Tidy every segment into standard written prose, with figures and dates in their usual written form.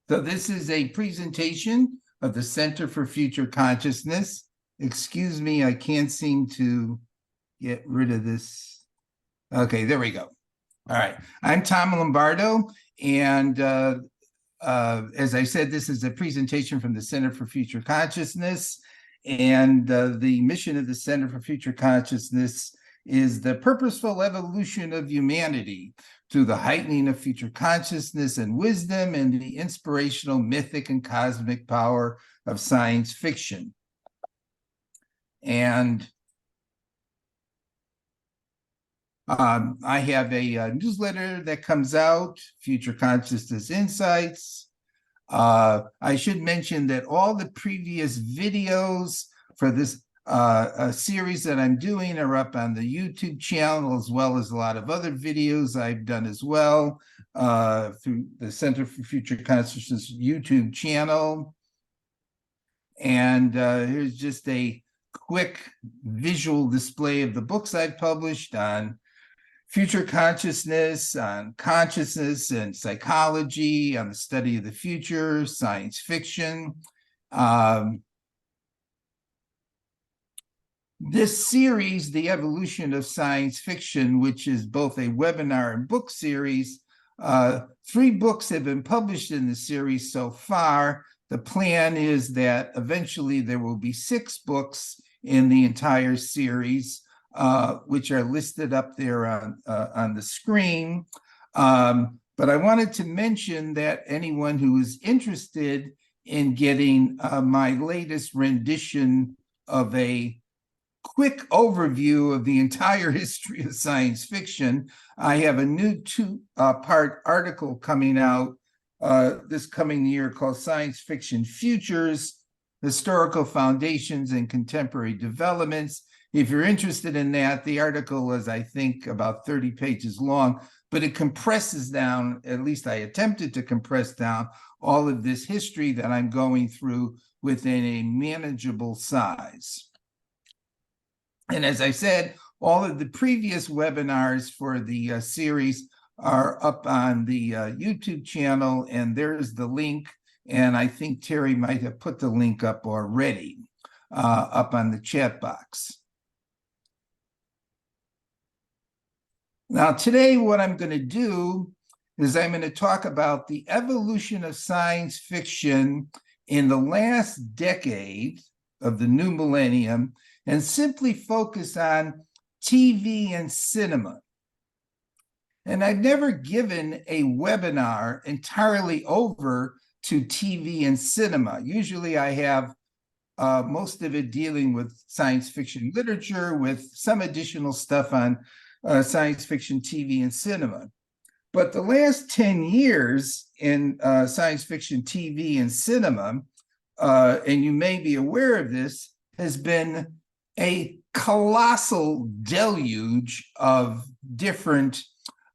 So this is a presentation of the Center for Future Consciousness. Excuse me, I can't seem to get rid of this. Okay, there we go. All right, I'm Tom Lombardo, and as I said, this is a presentation from the Center for Future Consciousness, and the mission of the Center for Future Consciousness is the purposeful evolution of humanity through the heightening of future consciousness and wisdom and the inspirational, mythic, and cosmic power of science fiction. And I have a newsletter that comes out, Future Consciousness Insights. I should mention that all the previous videos for this series that I'm doing are up on the YouTube channel, as well as a lot of other videos I've done as well through the Center for Future Consciousness YouTube channel. And here's just a quick visual display of the books I've published on future consciousness, on consciousness and psychology, on the study of the future, science fiction. This series, The Evolution of Science Fiction, which is both a webinar and book series, 3 books have been published in the series so far. The plan is that eventually there will be 6 books in the entire series, which are listed up there on the screen. But I wanted to mention that anyone who is interested in getting my latest rendition of a quick overview of the entire history of science fiction, I have a new 2-part article coming out this coming year called Science Fiction Futures, Historical Foundations and Contemporary Developments. If you're interested in that, the article is, I think, about 30 pages long, but it compresses down, at least I attempted to compress down, all of this history that I'm going through within a manageable size. And as I said, all of the previous webinars for the series are up on the YouTube channel, and there's the link. And I think Terry might have put the link up already up on the chat box. Now, today, what I'm going to do is I'm going to talk about the evolution of science fiction in the last decade of the new millennium, and simply focus on TV and cinema. And I've never given a webinar entirely over to TV and cinema. Usually I have most of it dealing with science fiction literature with some additional stuff on science fiction, TV, and cinema. But the last 10 years in science fiction, TV, and cinema, and you may be aware of this, has been a colossal deluge of different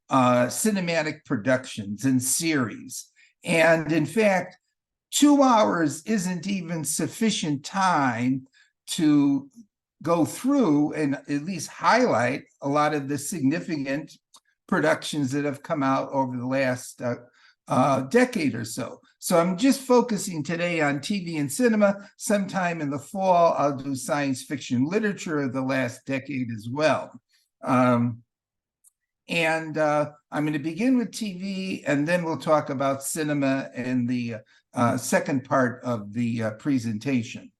cinematic productions and series. And in fact, 2 hours isn't even sufficient time to go through and at least highlight a lot of the significant productions that have come out over the last decade or so. So I'm just focusing today on TV and cinema. Sometime in the fall, I'll do science fiction literature of the last decade as well. I'm going to begin with TV, and then we'll talk about cinema in the second part of the presentation.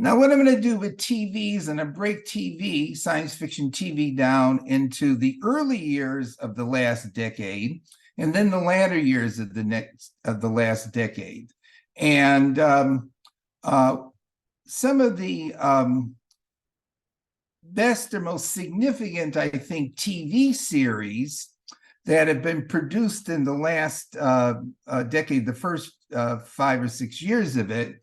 Now, what I'm going to do with TVs, and I break TV, science fiction TV, down into the early years of the last decade, and then the latter years of the last decade. And some of the best or most significant, I think, TV series that have been produced in the last decade, the first 5 or 6 years of it,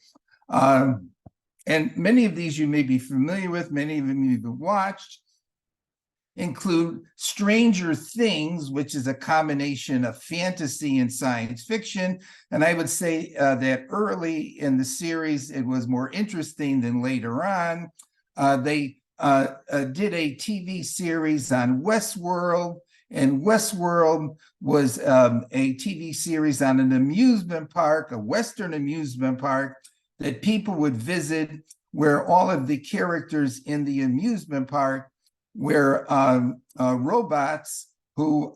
and many of these you may be familiar with, many of them you've watched, include Stranger Things, which is a combination of fantasy and science fiction. And I would say that early in the series, it was more interesting than later on. They did a TV series on Westworld, and Westworld was a TV series on an amusement park, a Western amusement park that people would visit, where all of the characters in the amusement park were robots who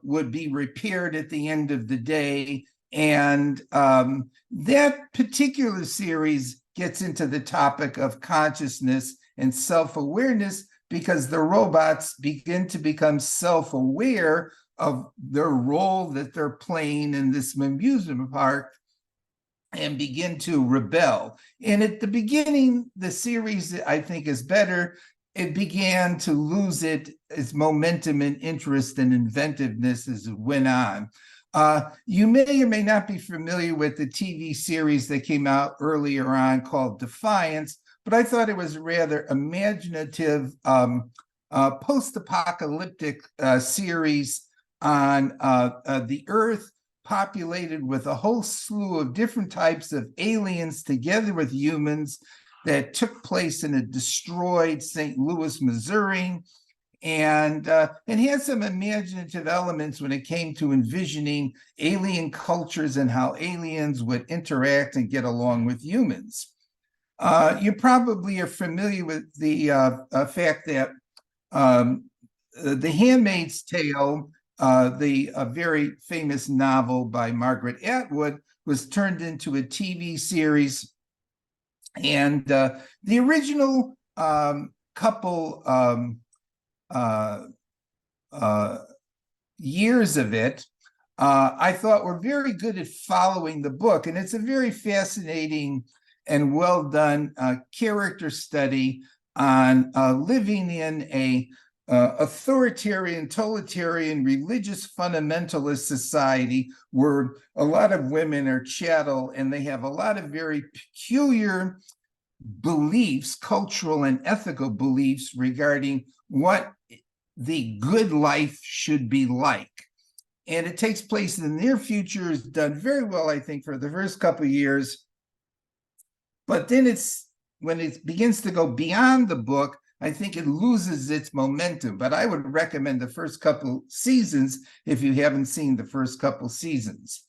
would be repaired at the end of the day. And that particular series gets into the topic of consciousness and self-awareness, because the robots begin to become self-aware of their role that they're playing in this amusement park and begin to rebel. And at the beginning, the series, I think, is better. It began to lose its momentum and interest and inventiveness as it went on. You may or may not be familiar with the TV series that came out earlier on called Defiance, but I thought it was a rather imaginative post-apocalyptic series on the Earth, populated with a whole slew of different types of aliens together with humans, that took place in a destroyed St. Louis, Missouri, and had some imaginative elements when it came to envisioning alien cultures and how aliens would interact and get along with humans. You probably are familiar with the fact that The Handmaid's Tale, the very famous novel by Margaret Atwood, was turned into a TV series. And the original couple years of it, I thought were very good at following the book. And it's a very fascinating and well done character study on living in a authoritarian, totalitarian, religious fundamentalist society where a lot of women are chattel, and they have a lot of very peculiar beliefs, cultural and ethical beliefs regarding what the good life should be like. And it takes place in the near future. It's done very well, I think, for the first couple of years. But then when it begins to go beyond the book, I think it loses its momentum. But I would recommend the first couple seasons if you haven't seen the first couple seasons.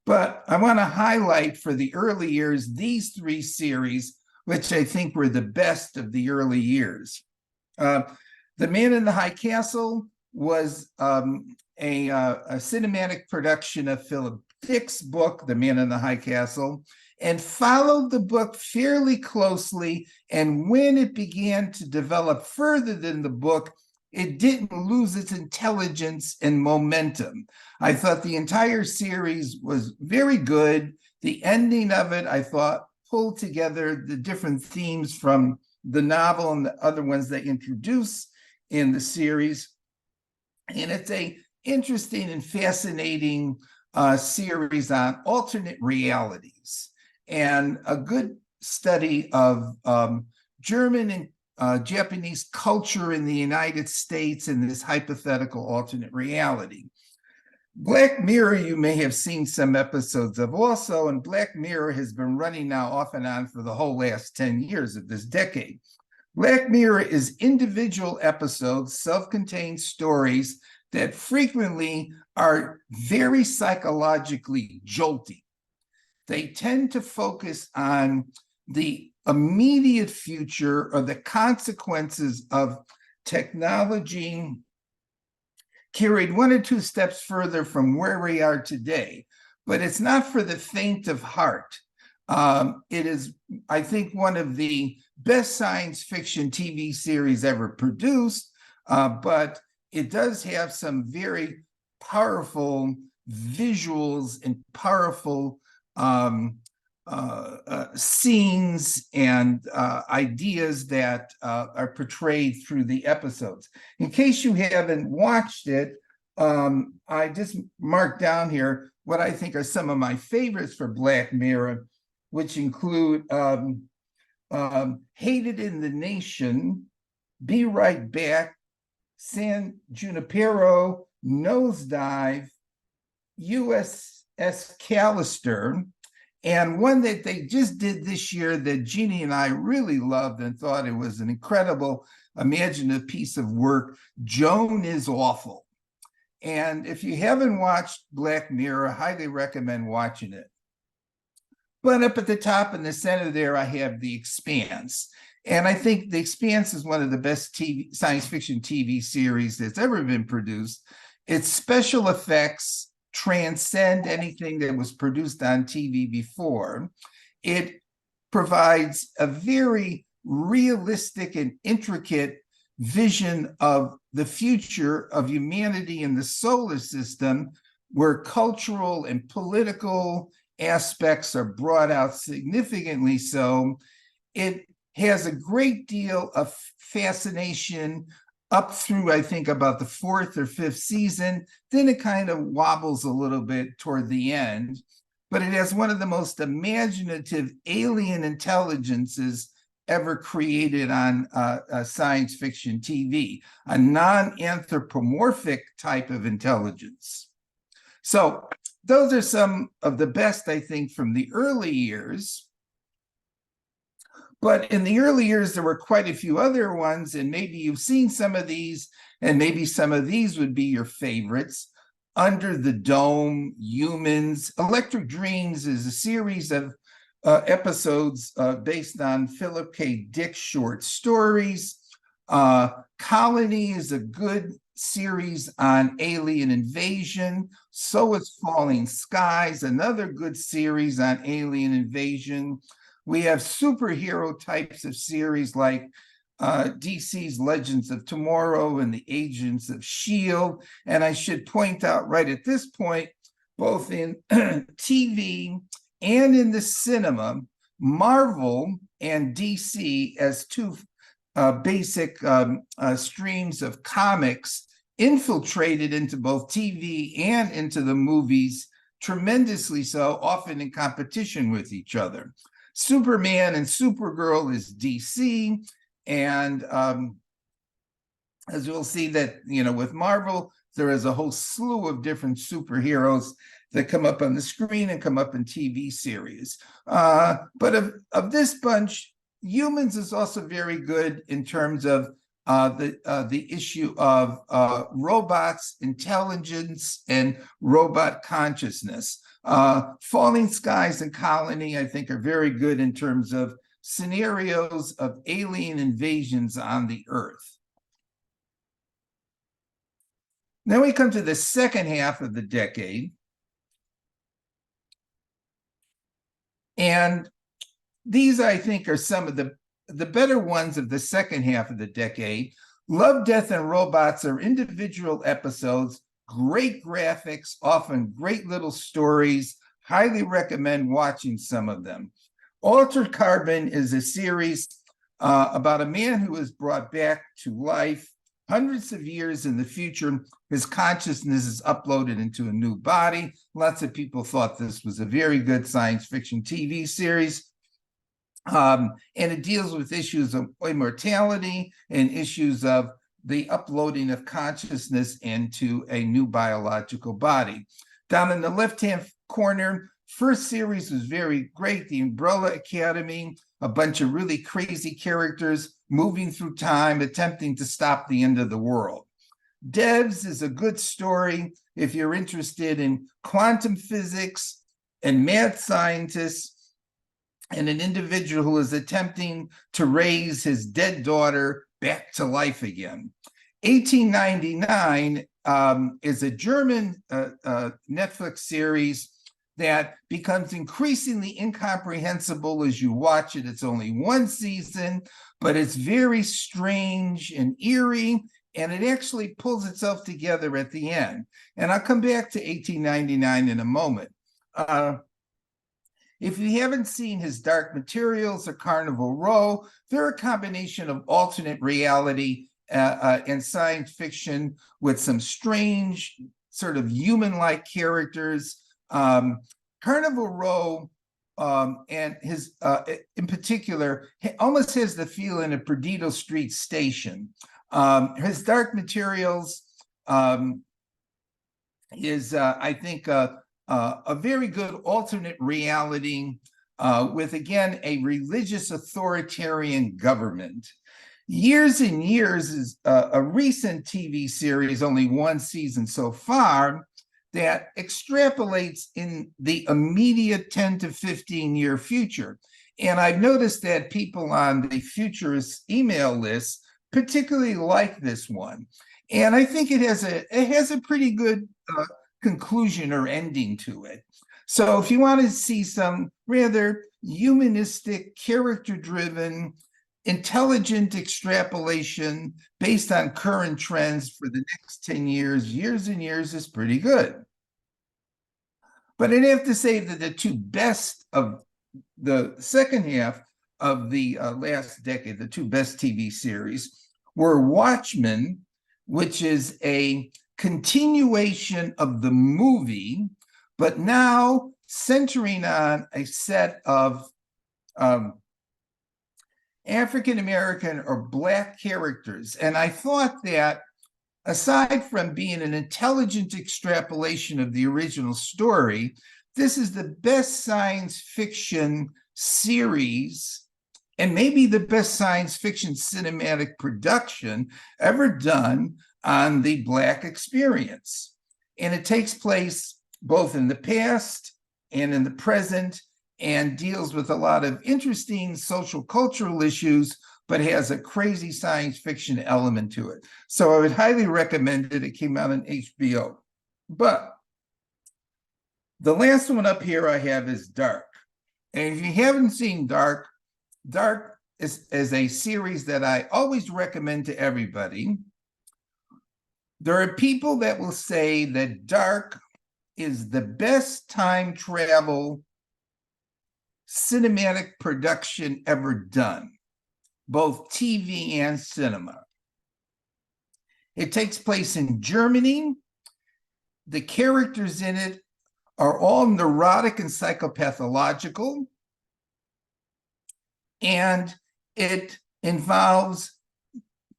But I want to highlight for the early years these three series, which I think were the best of the early years. The Man in the High Castle was a cinematic production of Philip Dick's book, The Man in the High Castle, and followed the book fairly closely. And when it began to develop further than the book, it didn't lose its intelligence and momentum. I thought the entire series was very good. The ending of it, I thought, pulled together the different themes from the novel and the other ones they introduce in the series. And it's an interesting and fascinating series on alternate realities, and a good study of German and Japanese culture in the United States in this hypothetical alternate reality. Black Mirror, you may have seen some episodes of also, and Black Mirror has been running now off and on for the whole last 10 years of this decade. Black Mirror is individual episodes, self-contained stories that frequently are very psychologically jolting. They tend to focus on the immediate future or the consequences of technology carried one or two steps further from where we are today. But it's not for the faint of heart. It is, I think, one of the best science fiction TV series ever produced, but it does have some very powerful visuals and powerful scenes and ideas that are portrayed through the episodes. In case you haven't watched it, I just marked down here what I think are some of my favorites for Black Mirror, which include Hated in the Nation, Be Right Back, San Junipero, Nosedive, USS Callister, and one that they just did this year that Jeannie and I really loved and thought it was an incredible imaginative piece of work. Joan is awful. And if you haven't watched Black Mirror, I highly recommend watching it. But up at the top in the center there, I have The Expanse. And I think The Expanse is one of the best science fiction TV series that's ever been produced. Its special effects transcend anything that was produced on TV before. It provides a very realistic and intricate vision of the future of humanity in the solar system, where cultural and political aspects are brought out significantly so. It has a great deal of fascination up through, I think, about the fourth or fifth season. Then it kind of wobbles a little bit toward the end. But it has one of the most imaginative alien intelligences ever created on science fiction TV, a non-anthropomorphic type of intelligence. So those are some of the best, I think, from the early years. But in the early years, there were quite a few other ones, and maybe you've seen some of these, and maybe some of these would be your favorites. Under the Dome, Humans. Electric Dreams is a series of episodes based on Philip K. Dick short stories. Colony is a good series on alien invasion. So is Falling Skies, another good series on alien invasion. We have superhero types of series like DC's Legends of Tomorrow and the Agents of S.H.I.E.L.D. And I should point out right at this point, both in TV and in the cinema, Marvel and DC, as two basic streams of comics, infiltrated into both TV and into the movies, tremendously so, often in competition with each other. Superman and Supergirl is DC, and as we'll see that, with Marvel, there is a whole slew of different superheroes that come up on the screen and come up in TV series. But of this bunch, Humans is also very good in terms of the issue of robots, intelligence, and robot consciousness. Falling Skies and Colony, I think, are very good in terms of scenarios of alien invasions on the Earth. Then we come to the second half of the decade. And these, I think, are some of the better ones of the second half of the decade. Love, Death, and Robots are individual episodes, great graphics, often great little stories. Highly recommend watching some of them. Altered Carbon is a series about a man who is brought back to life hundreds of years in the future. His consciousness is uploaded into a new body. Lots of people thought this was a very good science fiction TV series. And it deals with issues of immortality and issues of the uploading of consciousness into a new biological body. Down in the left-hand corner, first series was very great, The Umbrella Academy, a bunch of really crazy characters moving through time, attempting to stop the end of the world. Devs is a good story if you're interested in quantum physics and mad scientists and an individual who is attempting to raise his dead daughter back to life again. 1899 is a German Netflix series that becomes increasingly incomprehensible as you watch it. It's only one season, but it's very strange and eerie, and it actually pulls itself together at the end. And I'll come back to 1899 in a moment. If you haven't seen his Dark Materials or Carnival Row, they're a combination of alternate reality and science fiction with some strange sort of human-like characters. Carnival Row and his, in particular, almost has the feeling of Perdido Street Station. His Dark Materials is, I think, a very good alternate reality with, again, a religious authoritarian government. Years and Years is a recent TV series, only one season so far, that extrapolates in the immediate 10 to 15-year future. And I've noticed that people on the futurist email list particularly like this one. And I think it has a pretty good conclusion or ending to it. So if you want to see some rather humanistic, character-driven, intelligent extrapolation based on current trends for the next 10 years, Years and Years is pretty good. But I'd have to say that the two best of the second half of the last decade, the two best TV series, were Watchmen, which is a continuation of the movie, but now centering on a set of African American or Black characters. And I thought that aside from being an intelligent extrapolation of the original story, this is the best science fiction series and maybe the best science fiction cinematic production ever done on the Black experience. And it takes place both in the past and in the present, and deals with a lot of interesting social cultural issues, but has a crazy science fiction element to it. So I would highly recommend it. It came out on HBO. But the last one up here I have is Dark. And if you haven't seen Dark, Dark is a series that I always recommend to everybody. There are people that will say that Dark is the best time travel cinematic production ever done, both TV and cinema. It takes place in Germany. The characters in it are all neurotic and psychopathological. And it involves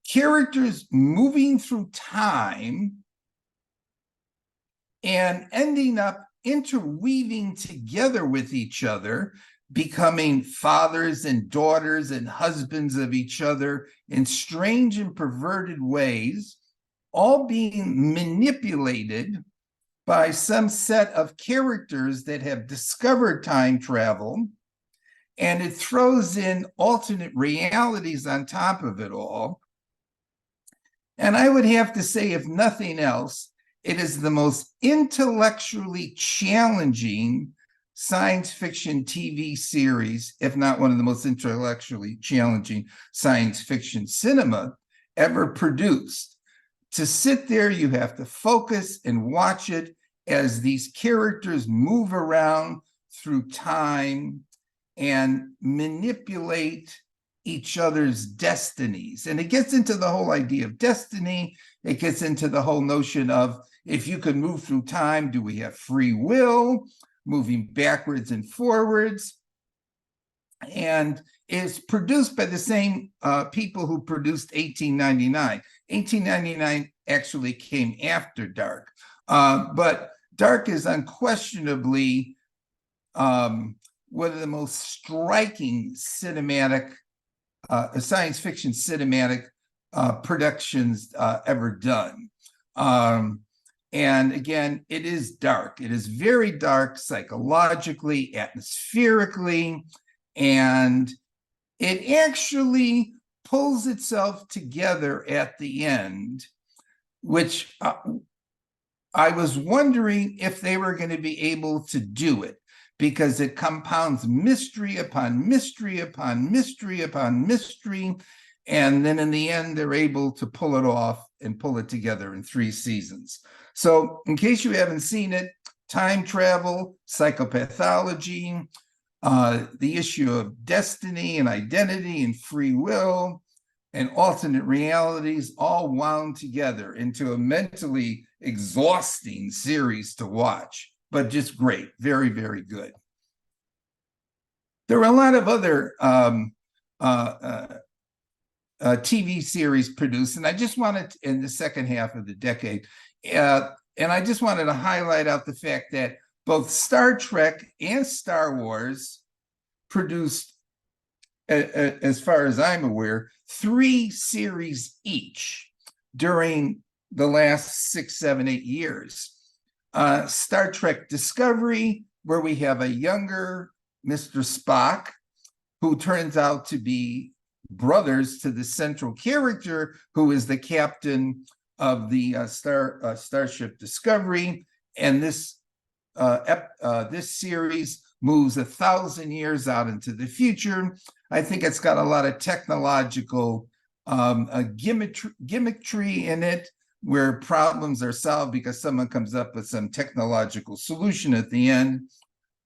characters moving through time and ending up interweaving together with each other, becoming fathers and daughters and husbands of each other in strange and perverted ways, all being manipulated by some set of characters that have discovered time travel. And it throws in alternate realities on top of it all. And I would have to say, if nothing else, it is the most intellectually challenging science fiction TV series, if not one of the most intellectually challenging science fiction cinema ever produced. To sit there, you have to focus and watch it as these characters move around through time and manipulate each other's destinies. And it gets into the whole idea of destiny. It gets into the whole notion of, if you could move through time, do we have free will, moving backwards and forwards? And is produced by the same people who produced 1899. 1899 actually came after Dark. But Dark is unquestionably one of the most striking cinematic, science fiction cinematic productions ever done. And again, it is dark. It is very dark psychologically, atmospherically, and it actually pulls itself together at the end, which I was wondering if they were going to be able to do it, because it compounds mystery upon mystery upon mystery upon mystery. And then in the end, they're able to pull it off and pull it together in 3 seasons. So in case you haven't seen it, time travel, psychopathology, the issue of destiny and identity and free will and alternate realities all wound together into a mentally exhausting series to watch, but just great. Very, very good. There are a lot of other TV series produced, and I just wanted to, in the second half of the decade, and I just wanted to highlight out the fact that both Star Trek and Star Wars produced as far as I'm aware, 3 series each during the last 6, 7, 8 years. Star Trek Discovery, where we have a younger Mr. Spock, who turns out to be brothers to the central character, who is the captain of the Starship Discovery. And this series moves 1,000 years out into the future. I think it's got a lot of technological gimmickry in it, where problems are solved because someone comes up with some technological solution at the end.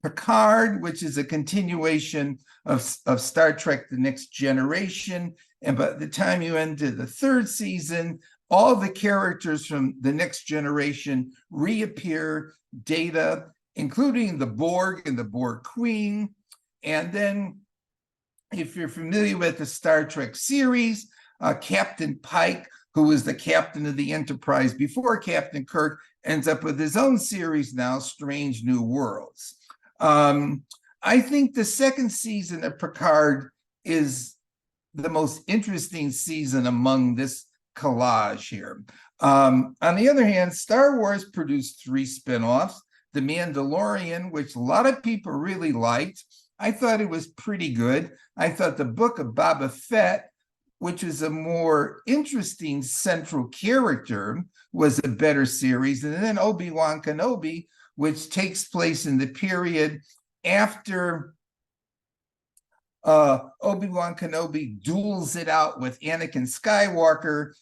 Picard, which is a continuation of Star Trek The Next Generation. And by the time you enter the 3rd season, all the characters from The Next Generation reappear, Data, including the Borg and the Borg Queen. And then, if you're familiar with the Star Trek series, Captain Pike, who was the captain of the Enterprise before Captain Kirk, ends up with his own series now, Strange New Worlds. I think the 2nd season of Picard is the most interesting season among this collage here. On the other hand, Star Wars produced 3 spinoffs. The Mandalorian, which a lot of people really liked. I thought it was pretty good. I thought the Book of Boba Fett, which is a more interesting central character, was a better series. And then Obi-Wan Kenobi, which takes place in the period after Obi-Wan Kenobi duels it out with Anakin Skywalker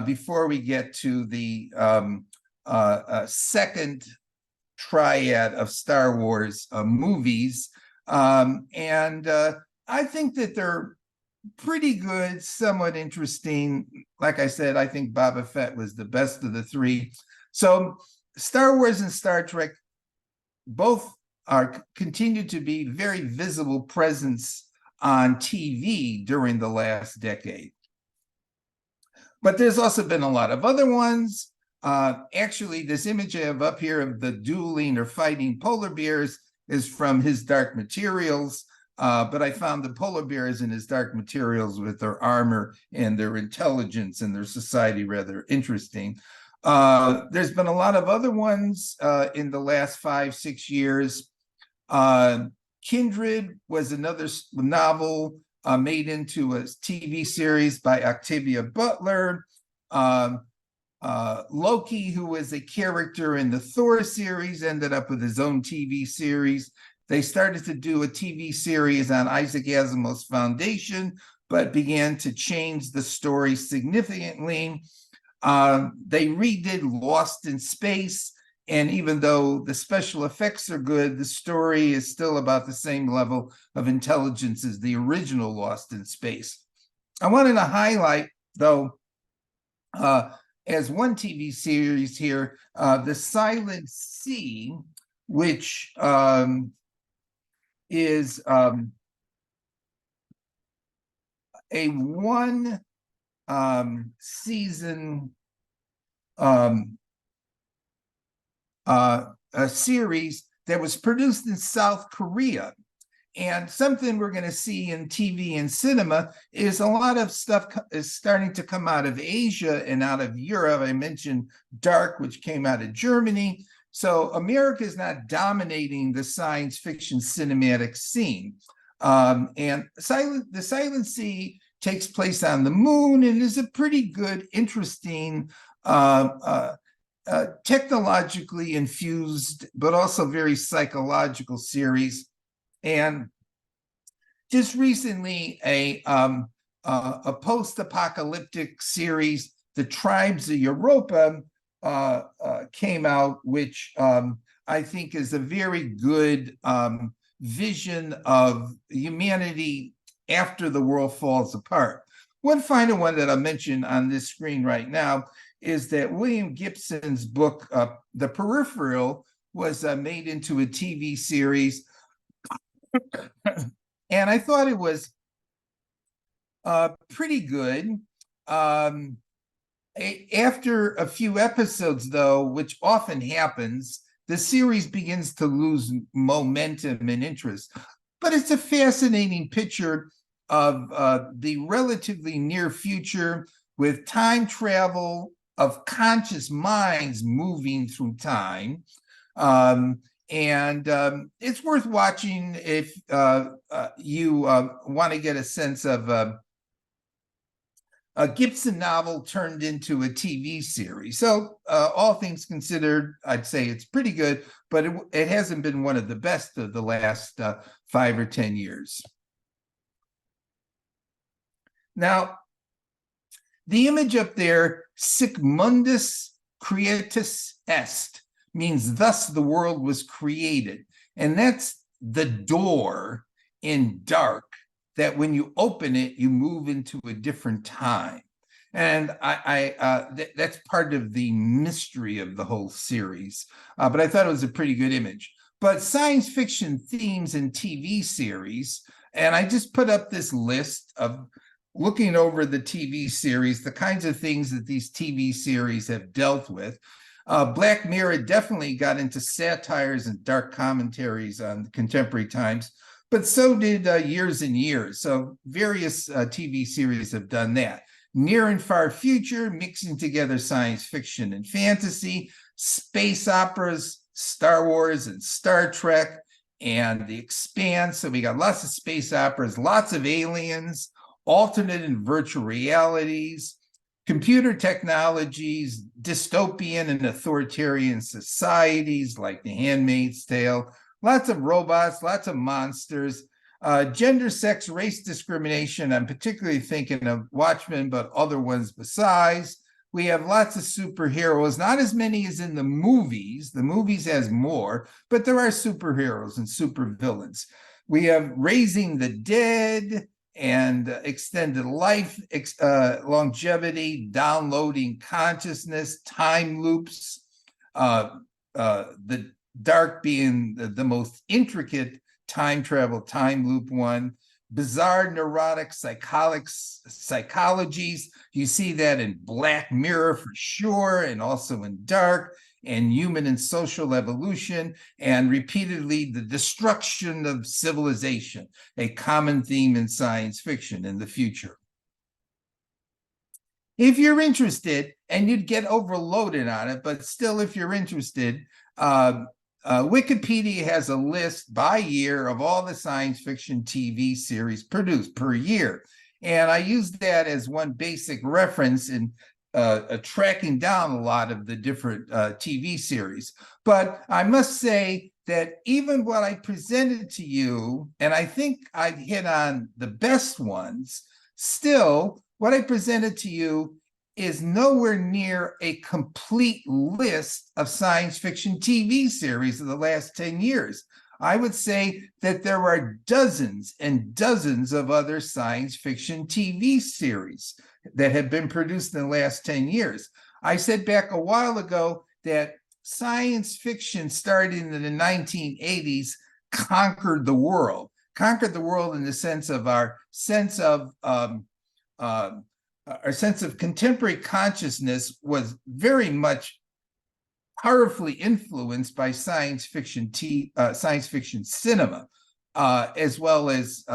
before we get to the second triad of Star Wars movies. And I think that they're pretty good, somewhat interesting. Like I said, I think Boba Fett was the best of the 3. So Star Wars and Star Trek both continue to be very visible presence on TV during the last decade. But there's also been a lot of other ones. Actually, this image I have up here of the dueling or fighting polar bears is from His Dark Materials. But I found the polar bears in His Dark Materials with their armor and their intelligence and their society rather interesting. There's been a lot of other ones in the last 5, 6 years. Kindred was another novel made into a TV series by Octavia Butler. Loki, who was a character in the Thor series, ended up with his own TV series. They started to do a TV series on Isaac Asimov's Foundation, but began to change the story significantly. They redid Lost in Space, and even though the special effects are good, the story is still about the same level of intelligence as the original Lost in Space. I wanted to highlight, though, as one TV series here, The Silent Sea, which is a 1 season a series that was produced in South Korea. And something we're going to see in TV and cinema is a lot of stuff is starting to come out of Asia and out of Europe. I mentioned Dark, which came out of Germany. So America is not dominating the science fiction cinematic scene. And The Silent Sea takes place on the moon and is a pretty good, interesting, technologically infused, but also very psychological series. And just recently, a post-apocalyptic series, The Tribes of Europa, came out, which I think is a very good vision of humanity after the world falls apart. One final one that I'll mention on this screen right now is that William Gibson's book, The Peripheral, was made into a TV series. And I thought it was pretty good. After a few episodes, though, which often happens, the series begins to lose momentum and interest. But it's a fascinating picture of the relatively near future with time travel of conscious minds moving through time. It's worth watching if you want to get a sense of a Gibson novel turned into a TV series. So all things considered, I'd say it's pretty good, but it hasn't been one of the best of the last 5 or 10 years. Now, the image up there, sic mundus creatus est, means thus the world was created. And that's the door in dark that when you open it, you move into a different time. And that's part of the mystery of the whole series. But I thought it was a pretty good image. But science fiction themes in TV series, and I just put up this list of looking over the TV series, the kinds of things that these TV series have dealt with. Black Mirror definitely got into satires and dark commentaries on contemporary times, but so did Years and Years. So various TV series have done that. Near and Far Future, mixing together science fiction and fantasy, space operas, Star Wars and Star Trek, and The Expanse. So we got lots of space operas, lots of aliens, alternate and virtual realities, computer technologies, dystopian and authoritarian societies like The Handmaid's Tale, lots of robots, lots of monsters, gender, sex, race discrimination. I'm particularly thinking of Watchmen, but other ones besides. We have lots of superheroes, not as many as in the movies. The movies has more, but there are superheroes and supervillains. We have Raising the Dead and extended life, longevity, downloading consciousness, time loops, the dark being the most intricate time travel, time loop one, bizarre neurotic psychologies. You see that in Black Mirror for sure, and also in Dark, and human and social evolution, and repeatedly the destruction of civilization, a common theme in science fiction in the future. If you're interested, and you'd get overloaded on it, but still, if you're interested, Wikipedia has a list by year of all the science fiction TV series produced per year. And I used that as one basic reference in tracking down a lot of the different TV series. But I must say that even what I presented to you, and I think I've hit on the best ones, still, what I presented to you is nowhere near a complete list of science fiction TV series of the last 10 years. I would say that there are dozens and dozens of other science fiction TV series that have been produced in the last 10 years. I said back a while ago that science fiction starting in the 1980s conquered the world in the sense of our sense of contemporary consciousness was very much powerfully influenced by science fiction cinema, as well as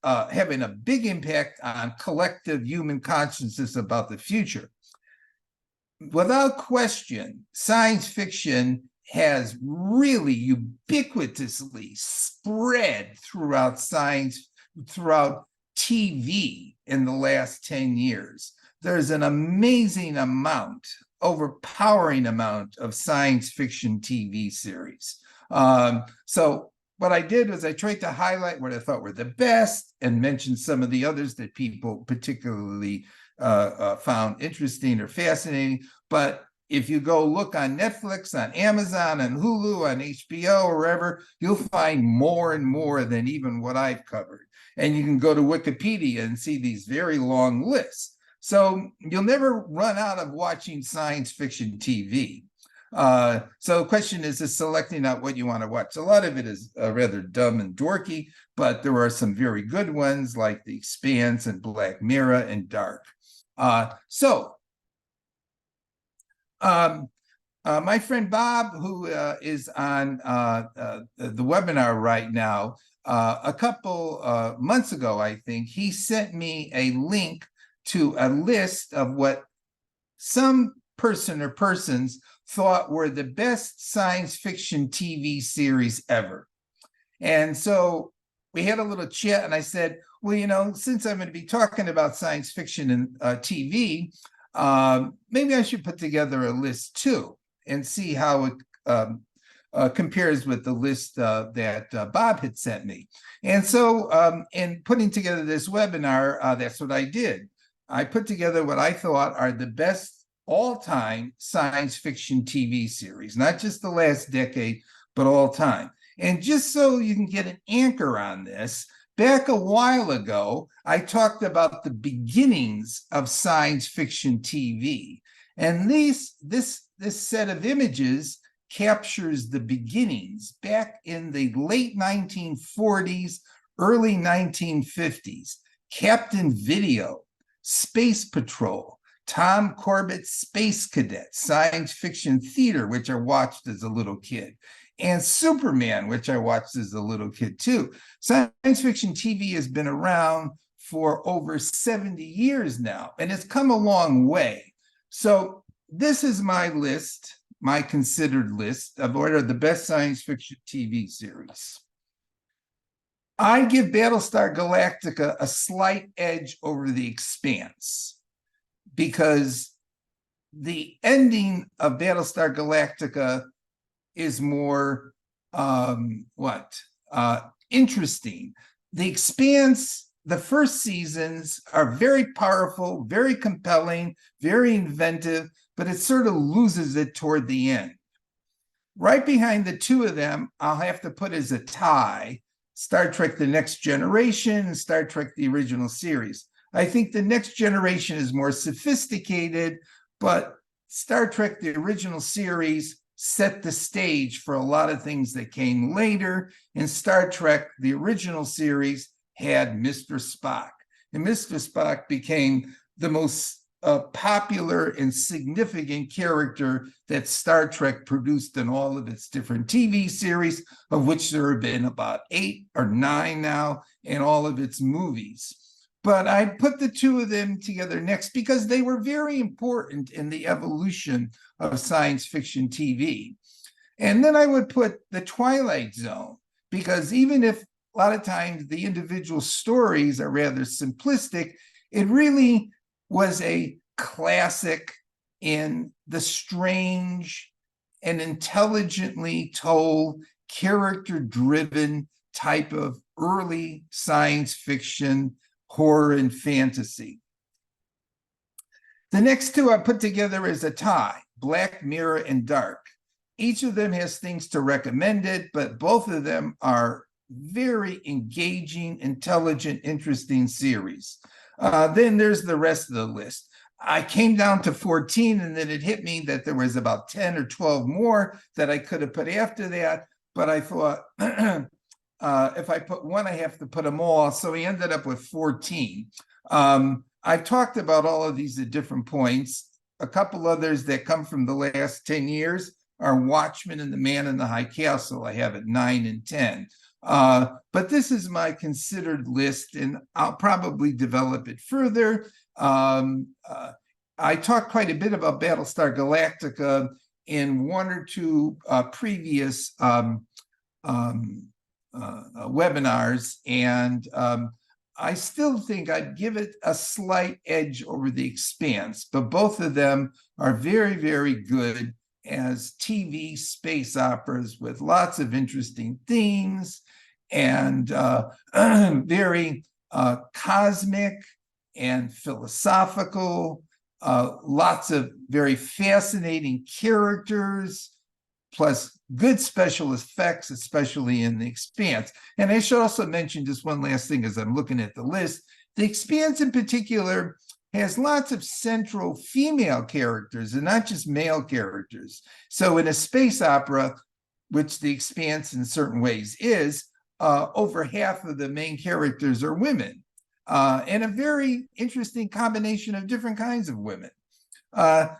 having a big impact on collective human consciousness about the future. Without question, science fiction has really ubiquitously spread throughout TV in the last 10 years. There's an amazing amount, overpowering amount of science fiction TV series. So what I did was I tried to highlight what I thought were the best and mention some of the others that people particularly found interesting or fascinating. But if you go look on Netflix, on Amazon, on Hulu, on HBO, or wherever, you'll find more and more than even what I've covered. And you can go to Wikipedia and see these very long lists. So you'll never run out of watching science fiction TV. So the question is selecting out what you want to watch. A lot of it is rather dumb and dorky, but there are some very good ones like The Expanse and Black Mirror and Dark. My friend Bob, who is on the webinar right now, a couple months ago, I think, he sent me a link to a list of what some person or persons thought were the best science fiction TV series ever. And so we had a little chat, and I said, well, since I'm going to be talking about science fiction and TV, maybe I should put together a list too and see how it compares with the list that Bob had sent me. And so in putting together this webinar, that's what I did. I put together what I thought are the best all-time science fiction TV series, not just the last decade, but all time. And just so you can get an anchor on this, back a while ago, I talked about the beginnings of science fiction TV. And this set of images captures the beginnings back in the late 1940s, early 1950s. Captain Video, Space Patrol, Tom Corbett's Space Cadet, science fiction theater, which I watched as a little kid, and Superman, which I watched as a little kid too. Science fiction TV has been around for over 70 years now, and it's come a long way. So this is my list, my considered list of what are the best science fiction TV series. I give Battlestar Galactica a slight edge over The Expanse because the ending of Battlestar Galactica is more interesting. The Expanse, the first seasons are very powerful, very compelling, very inventive, but it sort of loses it toward the end. Right behind the two of them, I'll have to put as a tie Star Trek The Next Generation and Star Trek The Original Series. I think The Next Generation is more sophisticated, but Star Trek The Original Series set the stage for a lot of things that came later. And Star Trek The Original Series had Mr. Spock. And Mr. Spock became the most popular and significant character that Star Trek produced in all of its different TV series, of which there have been about 8 or 9 now, and all of its movies. But I put the two of them together next because they were very important in the evolution of science fiction TV. And then I would put The Twilight Zone, because even if a lot of times the individual stories are rather simplistic, it really was a classic in the strange and intelligently told, character-driven type of early science fiction, horror, and fantasy. The next two I put together as a tie, Black Mirror and Dark. Each of them has things to recommend it, but both of them are very engaging, intelligent, interesting series. Then there's the rest of the list. I came down to 14, and then it hit me that there was about 10 or 12 more that I could have put after that, but I thought, if I put one, I have to put them all. So we ended up with 14. I've talked about all of these at different points. A couple others that come from the last 10 years are Watchmen and The Man in the High Castle. I have it 9 and 10. But this is my considered list, and I'll probably develop it further. I talked quite a bit about Battlestar Galactica in one or two previous webinars, and I still think I'd give it a slight edge over The Expanse, but both of them are very, very good as TV space operas with lots of interesting themes and very cosmic and philosophical, lots of very fascinating characters, plus good special effects, especially in The Expanse. And I should also mention just one last thing as I'm looking at the list. The Expanse in particular has lots of central female characters and not just male characters. So in a space opera, which The Expanse in certain ways is, over half of the main characters are women, and a very interesting combination of different kinds of women.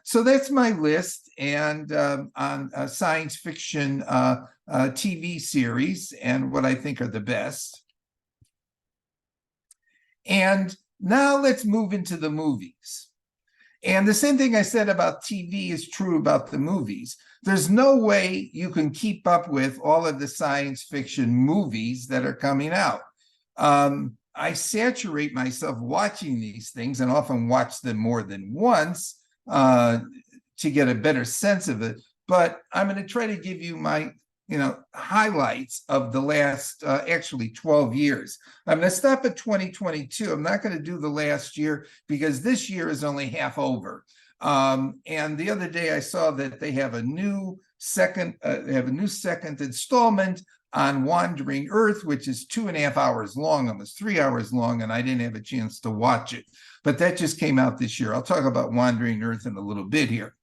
So that's my list and on science fiction TV series and what I think are the best. And now let's move into the movies. And the same thing I said about TV is true about the movies. There's no way you can keep up with all of the science fiction movies that are coming out. I saturate myself watching these things and often watch them more than once to get a better sense of it. But I'm going to try to give you my highlights of the last actually 12 years. I'm going to stop at 2022. I'm not going to do the last year because this year is only half over. And the other day I saw that they have a new second installment on Wandering Earth, which is 2.5 hours long, almost 3 hours long, and I didn't have a chance to watch it. But that just came out this year. I'll talk about Wandering Earth in a little bit here.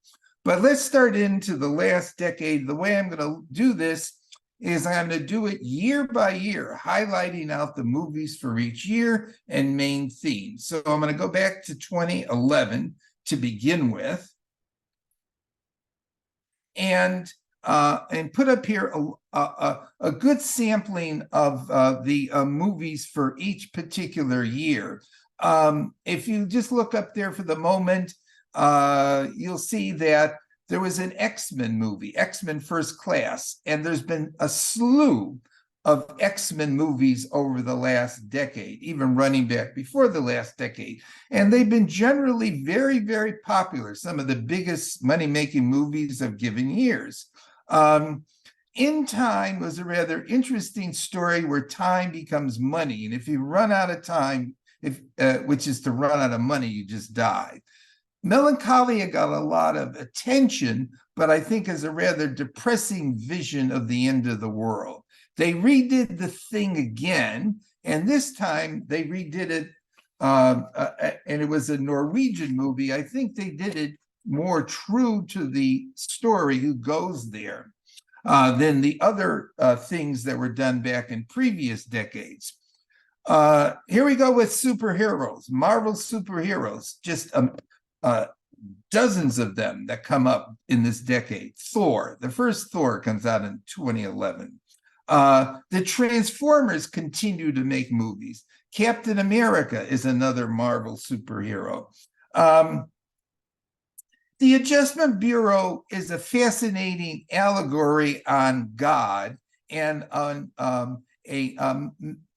But let's start into the last decade. The way I'm going to do this is I'm going to do it year by year, highlighting out the movies for each year and main themes. So I'm going to go back to 2011 to begin with, and put up here a good sampling of the movies for each particular year. If you just look up there for the moment, you'll see that there was an X-Men movie, X-Men First Class, and there's been a slew of X-Men movies over the last decade, even running back before the last decade. And they've been generally very, very popular, some of the biggest money-making movies of given years. In Time was a rather interesting story where time becomes money. And if you run out of time, which is to run out of money, you just die. Melancholia got a lot of attention, but I think is a rather depressing vision of the end of the world. They redid The Thing again, and this time they redid it, and it was a Norwegian movie. I think they did it more true to the story who goes there than the other things that were done back in previous decades. Here we go with superheroes, Marvel superheroes, just dozens of them that come up in this decade. Thor, the first Thor comes out in 2011. The Transformers continue to make movies. Captain America is another Marvel superhero. The Adjustment Bureau is a fascinating allegory on God and on a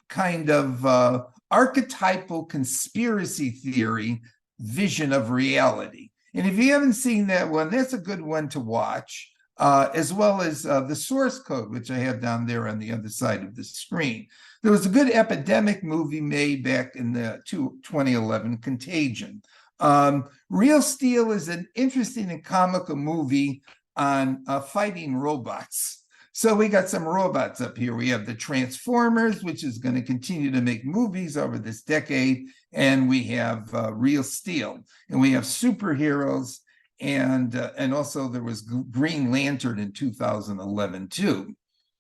kind of archetypal conspiracy theory vision of reality. And if you haven't seen that one, that's a good one to watch, as well as The Source Code, which I have down there on the other side of the screen. There was a good epidemic movie made back in the 2011, Contagion. Real Steel is an interesting and comical movie on fighting robots. So we got some robots up here. We have the Transformers, which is going to continue to make movies over this decade. And we have Real Steel. And we have superheroes. And also there was Green Lantern in 2011 too.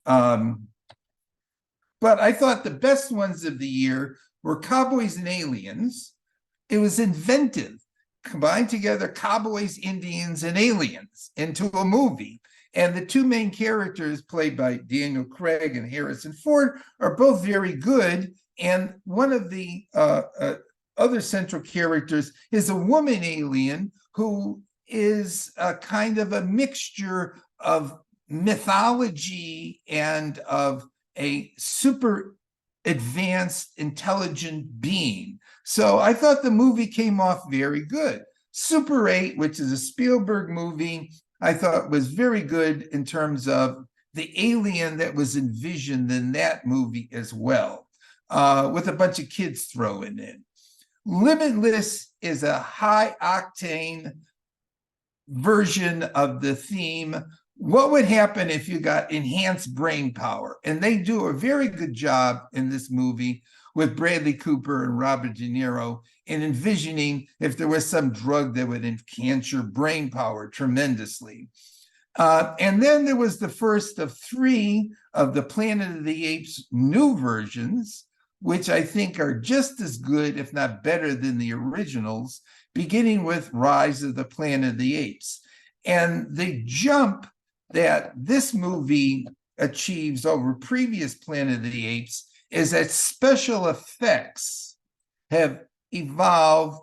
But I thought the best ones of the year were Cowboys and Aliens. It was inventive, combined together cowboys, Indians, and aliens into a movie. And the two main characters, played by Daniel Craig and Harrison Ford, are both very good. And one of the other central characters is a woman alien who is a kind of a mixture of mythology and of a super advanced, intelligent being. So I thought the movie came off very good. Super 8, which is a Spielberg movie, I thought was very good in terms of the alien that was envisioned in that movie as well, with a bunch of kids thrown in. Limitless is a high-octane version of the theme. What would happen if you got enhanced brain power? And they do a very good job in this movie with Bradley Cooper and Robert De Niro in envisioning if there was some drug that would enhance your brain power tremendously. And then there was the first of 3 of the Planet of the Apes new versions, which I think are just as good, if not better than the originals, beginning with Rise of the Planet of the Apes. And the jump that this movie achieves over previous Planet of the Apes is that special effects have evolved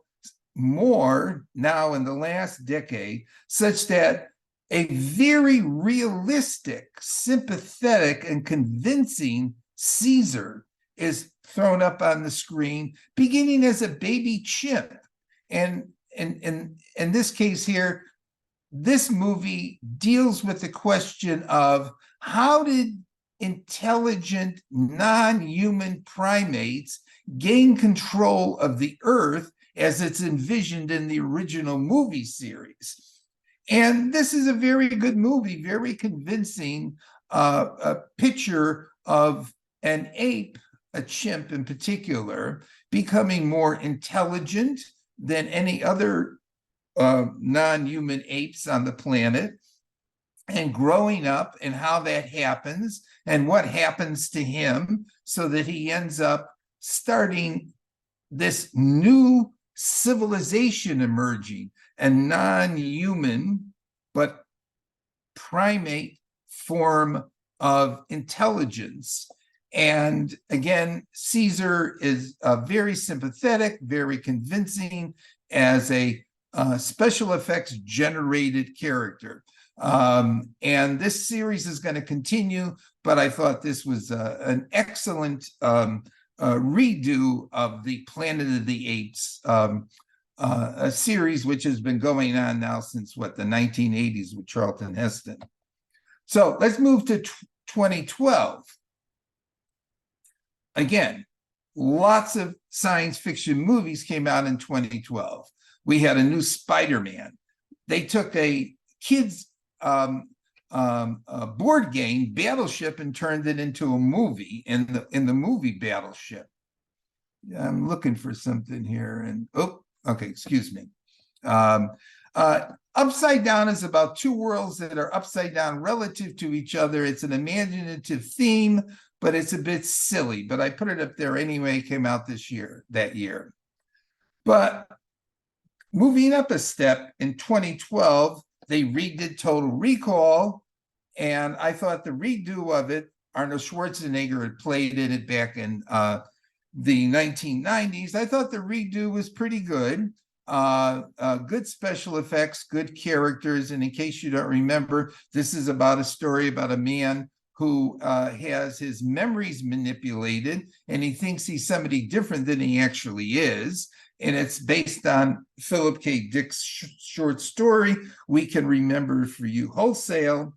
more now in the last decade, such that a very realistic, sympathetic, and convincing Caesar is thrown up on the screen, beginning as a baby chimp. And in this case here, this movie deals with the question of how did intelligent, non-human primates gain control of the Earth as it's envisioned in the original movie series. And this is a very good movie, very convincing a picture of an ape, a chimp in particular, becoming more intelligent than any other non-human apes on the planet, and growing up, and how that happens and what happens to him, so that he ends up starting this new civilization emerging, a non-human but primate form of intelligence. And again, Caesar is very sympathetic, very convincing as a special effects generated character. And this series is going to continue, but I thought this was an excellent redo of the Planet of the Apes a series, which has been going on now since the 1980s with Charlton Heston. So let's move to 2012. Again, lots of science fiction movies came out in 2012. We had a new Spider-Man. They took a kids' board game, Battleship, and turned it into a movie in the movie Battleship. I'm looking for something here, and okay, excuse me. Upside Down is about two worlds that are upside down relative to each other. It's an imaginative theme, but it's a bit silly. But I put it up there anyway. It came out that year. But moving up a step, in 2012, they redid Total Recall, and I thought the redo of it, Arnold Schwarzenegger had played in it back in the 1990s. I thought the redo was pretty good. Good special effects, good characters. And in case you don't remember, this is about a story about a man who has his memories manipulated, and he thinks he's somebody different than he actually is. And it's based on Philip K. Dick's short story, We Can Remember For You Wholesale.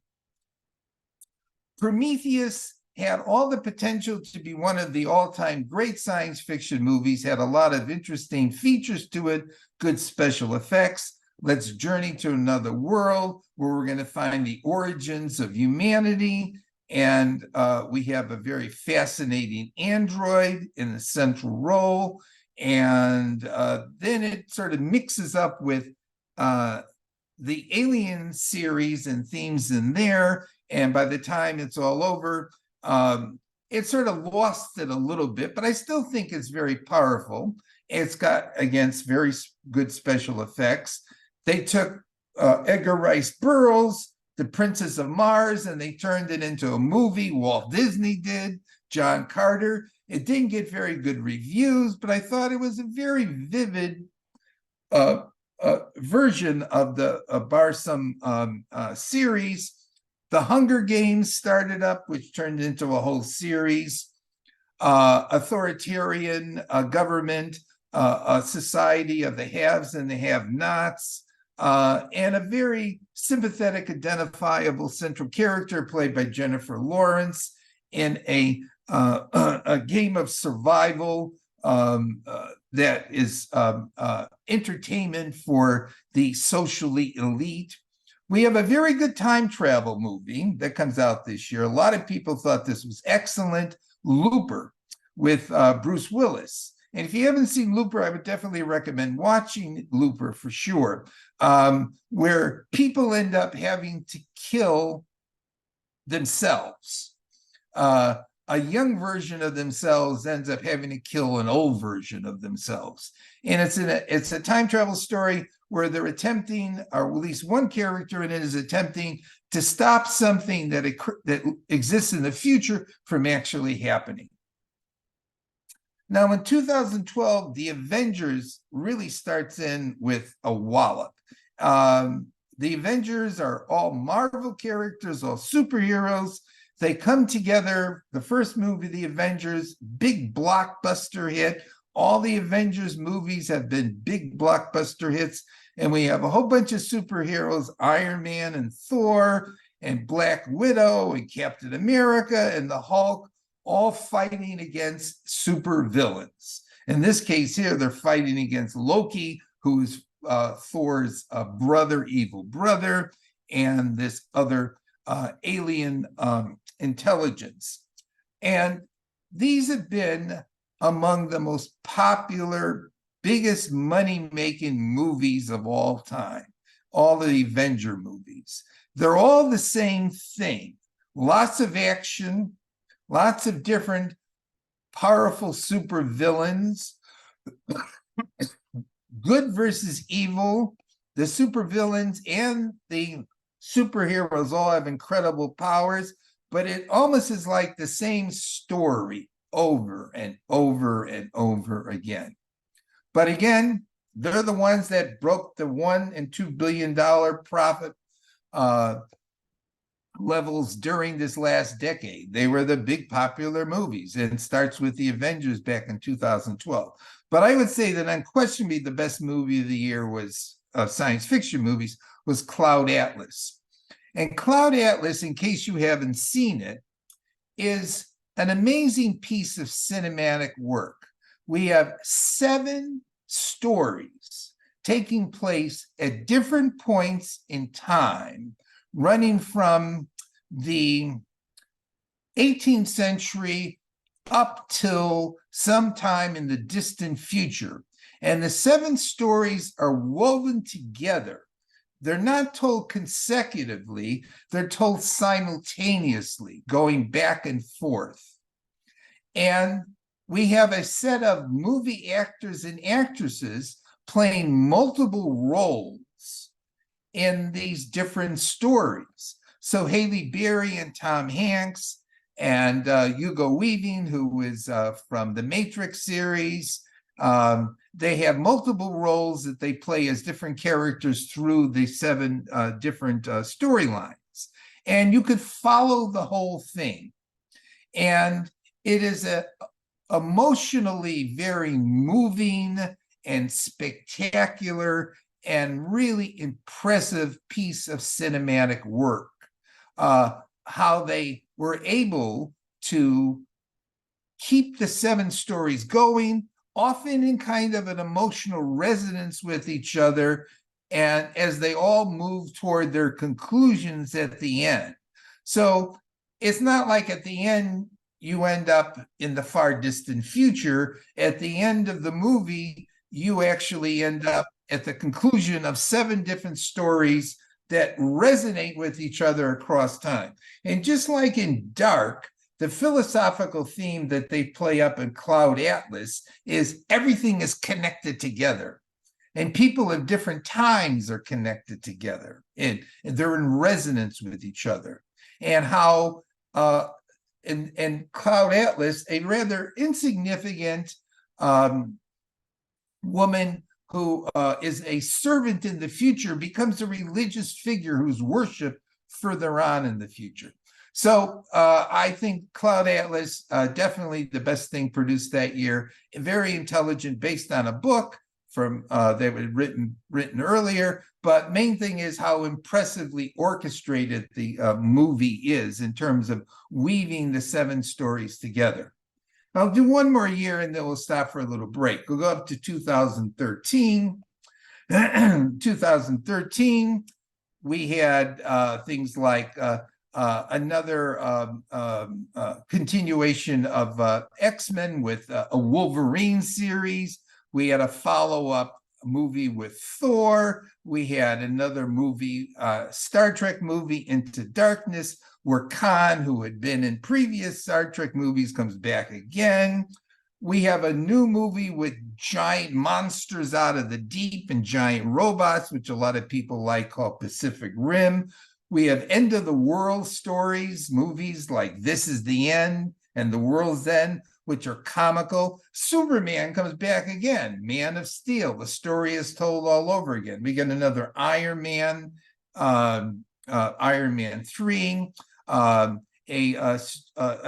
Prometheus had all the potential to be one of the all-time great science fiction movies, had a lot of interesting features to it, good special effects. Let's journey to another world where we're going to find the origins of humanity. And we have a very fascinating android in the central role. And then it sort of mixes up with the Alien series and themes in there. And by the time it's all over, it sort of lost it a little bit, but I still think it's very powerful. It's got, again, very good special effects. They took Edgar Rice Burroughs, The Princess of Mars, and they turned it into a movie. Walt Disney did, John Carter. It didn't get very good reviews, but I thought it was a very vivid version of the Barsoom series. The Hunger Games started up, which turned into a whole series. Authoritarian government, a society of the haves and the have-nots, and a very sympathetic, identifiable central character played by Jennifer Lawrence in a game of survival that is entertainment for the socially elite. We have a very good time travel movie that comes out this year. A lot of people thought this was excellent. Looper with Bruce Willis. And if you haven't seen Looper, I would definitely recommend watching Looper for sure, where people end up having to kill themselves. A young version of themselves ends up having to kill an old version of themselves. And it's a time travel story where they're attempting, or at least one character in it is attempting to stop something that exists in the future from actually happening. Now, in 2012, the Avengers really starts in with a wallop. The Avengers are all Marvel characters, all superheroes. They come together. The first movie, The Avengers, big blockbuster hit. All the Avengers movies have been big blockbuster hits. And we have a whole bunch of superheroes, Iron Man and Thor and Black Widow and Captain America and the Hulk, all fighting against super villains. In this case here, they're fighting against Loki, who's Thor's brother, evil brother, and this other alien intelligence. And these have been among the most popular, biggest money-making movies of all time, all the Avenger movies. They're all the same thing. Lots of action, lots of different powerful super villains, good versus evil. The super villains and the superheroes all have incredible powers, but it almost is like the same story over and over and over again. But again, they're the ones that broke the $1 and $2 billion profit levels during this last decade. They were the big popular movies, and it starts with the Avengers back in 2012. But I would say that unquestionably the best movie of the year was science fiction movies was Cloud Atlas. And Cloud Atlas, in case you haven't seen it, is an amazing piece of cinematic work. We have 7 stories taking place at different points in time, running from the 18th century up till sometime in the distant future. And the 7 stories are woven together. They're not told consecutively, they're told simultaneously, going back and forth. And we have a set of movie actors and actresses playing multiple roles in these different stories. So Halle Berry and Tom Hanks and Hugo Weaving, who is from the Matrix series, they have multiple roles that they play as different characters through the 7 different storylines. And you could follow the whole thing. And it is a emotionally very moving and spectacular and really impressive piece of cinematic work. How they were able to keep the 7 stories going, often in kind of an emotional resonance with each other, and as they all move toward their conclusions at the end. So it's not like at the end you end up in the far distant future. At the end of the movie, you actually end up at the conclusion of 7 different stories that resonate with each other across time. And just like in Dark, the philosophical theme that they play up in Cloud Atlas is everything is connected together. And people of different times are connected together. And they're in resonance with each other. And how in Cloud Atlas, a rather insignificant woman who is a servant in the future becomes a religious figure who's worshipped further on in the future. So I think Cloud Atlas, definitely the best thing produced that year. Very intelligent, based on a book from that was written earlier. But main thing is how impressively orchestrated the movie is in terms of weaving the 7 stories together. I'll do one more year and then we'll stop for a little break. We'll go up to 2013. 2013, we had things like another continuation of X-Men with a Wolverine series. We had a follow-up movie with Thor. We had another movie, Star Trek movie, Into Darkness, where Khan, who had been in previous Star Trek movies, comes back again. We have a new movie with giant monsters out of the deep and giant robots, which a lot of people like, called Pacific Rim. We have end of the world stories, movies like This Is the End and The World's End, which are comical. Superman comes back again, Man of Steel. The story is told all over again. We get another Iron Man, Iron Man 3, a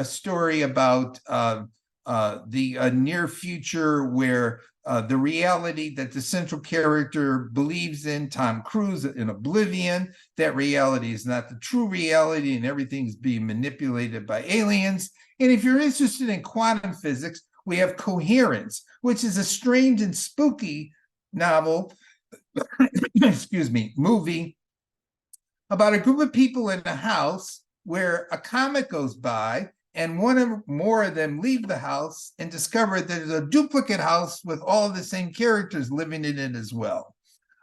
story about the near future where the reality that the central character believes in, Tom Cruise in Oblivion, that reality is not the true reality and everything's being manipulated by aliens. And if you're interested in quantum physics, we have Coherence, which is a strange and spooky novel, excuse me, movie about a group of people in a house where a comet goes by and one or more of them leave the house and discover that there's a duplicate house with all the same characters living in it as well.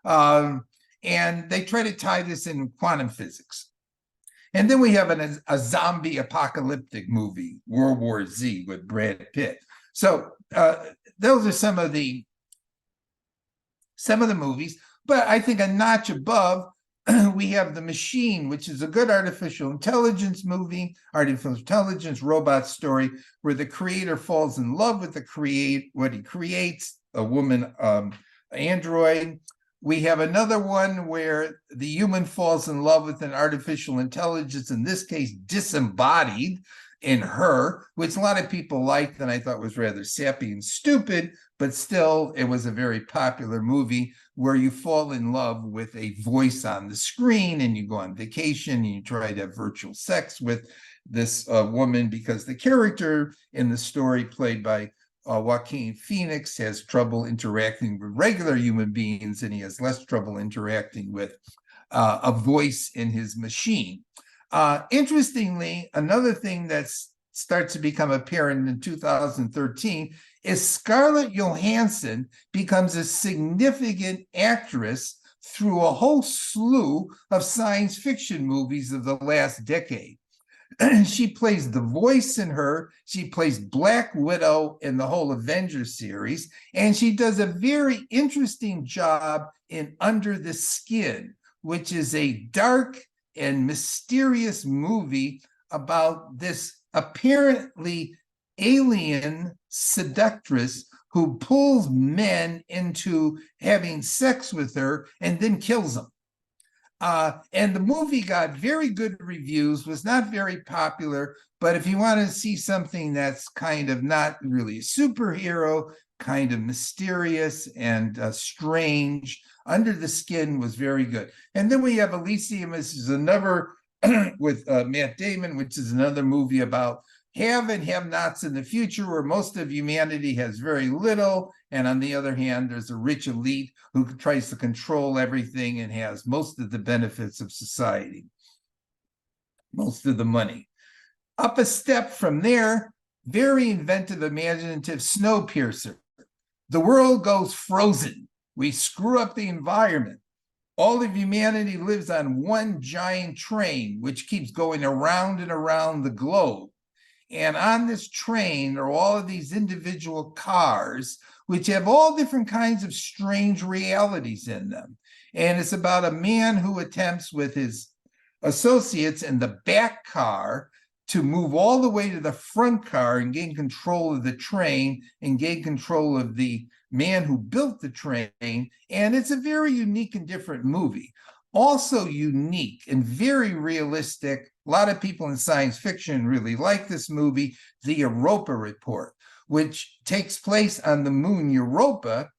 And they try to tie this in quantum physics. And then we have a zombie apocalyptic movie, World War Z, with Brad Pitt. So those are some of the movies. But I think a notch above, we have The Machine, which is a good artificial intelligence movie, artificial intelligence robot story, where the creator falls in love with what he creates, a woman android. We have another one where the human falls in love with an artificial intelligence, in this case, disembodied in her, which a lot of people liked and I thought was rather sappy and stupid, but still it was a very popular movie where you fall in love with a voice on the screen and you go on vacation and you try to have virtual sex with this woman because the character in the story played by Joaquin Phoenix has trouble interacting with regular human beings and he has less trouble interacting with a voice in his machine. Interestingly, another thing that starts to become apparent in 2013 is Scarlett Johansson becomes a significant actress through a whole slew of science fiction movies of the last decade. She plays the voice in her, she plays Black Widow in the whole Avengers series, and she does a very interesting job in Under the Skin, which is a dark and mysterious movie about this apparently alien seductress who pulls men into having sex with her and then kills them. And the movie got very good reviews, was not very popular, but if you want to see something that's kind of not really a superhero, kind of mysterious and strange, Under the Skin was very good. And then we have Elysium, this is another with Matt Damon, which is another movie about have and have-nots in the future where most of humanity has very little, and on the other hand, there's a rich elite who tries to control everything and has most of the benefits of society, most of the money. Up a step from there, very inventive, imaginative, Snowpiercer. The world goes frozen. We screw up the environment. All of humanity lives on one giant train, which keeps going around and around the globe. And on this train are all of these individual cars, which have all different kinds of strange realities in them. And it's about a man who attempts with his associates in the back car to move all the way to the front car and gain control of the train and gain control of the man who built the train. And it's a very unique and different movie. Also unique and very realistic. A lot of people in science fiction really like this movie, The Europa Report, which takes place on the moon Europa,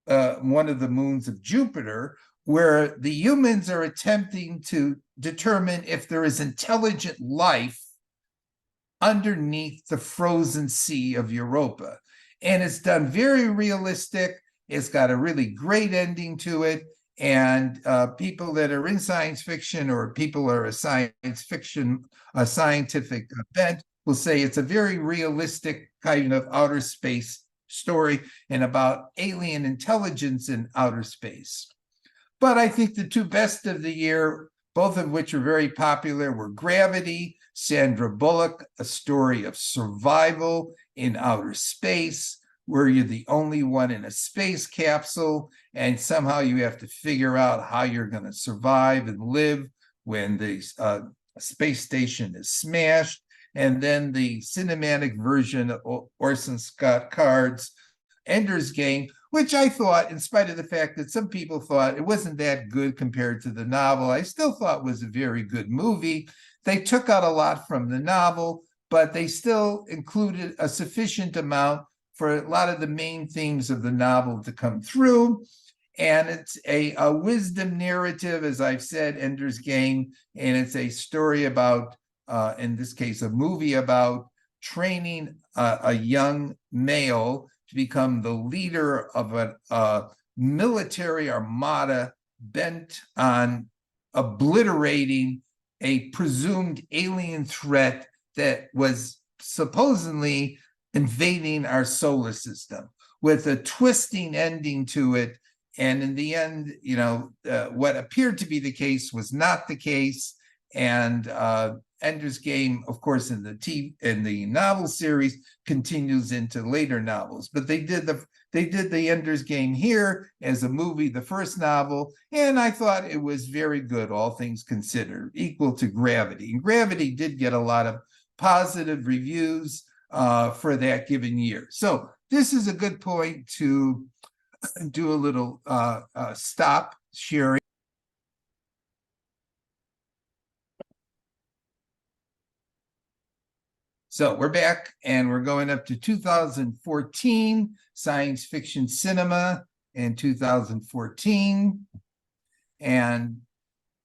one of the moons of Jupiter, where the humans are attempting to determine if there is intelligent life underneath the frozen sea of Europa. And it's done very realistic. It's got a really great ending to it. And people that are in science fiction or people who are a scientific bent will say it's a very realistic kind of outer space story and about alien intelligence in outer space. But I think the two best of the year, both of which are very popular, were Gravity, Sandra Bullock, a story of survival in outer space, where you're the only one in a space capsule, and somehow you have to figure out how you're going to survive and live when the space station is smashed. and then the cinematic version of Orson Scott Card's Ender's Game, which I thought, in spite of the fact that some people thought it wasn't that good compared to the novel, I still thought was a very good movie. They took out a lot from the novel, but they still included a sufficient amount for a lot of the main themes of the novel to come through. And it's a wisdom narrative, as I've said, Ender's Game, and it's a story about, in this case, a movie about training a young male to become the leader of a military armada bent on obliterating a presumed alien threat that was supposedly invading our solar system, with a twisting ending to it. And in the end, what appeared to be the case was not the case. And Ender's Game, of course, in the novel series, continues into later novels. But they did the Ender's Game here as a movie, the first novel, and I thought it was very good, all things considered, equal to Gravity. And Gravity did get a lot of positive reviews for that given year. So this is a good point to do a little stop sharing. So we're back, and we're going up to 2014, science fiction cinema in 2014. And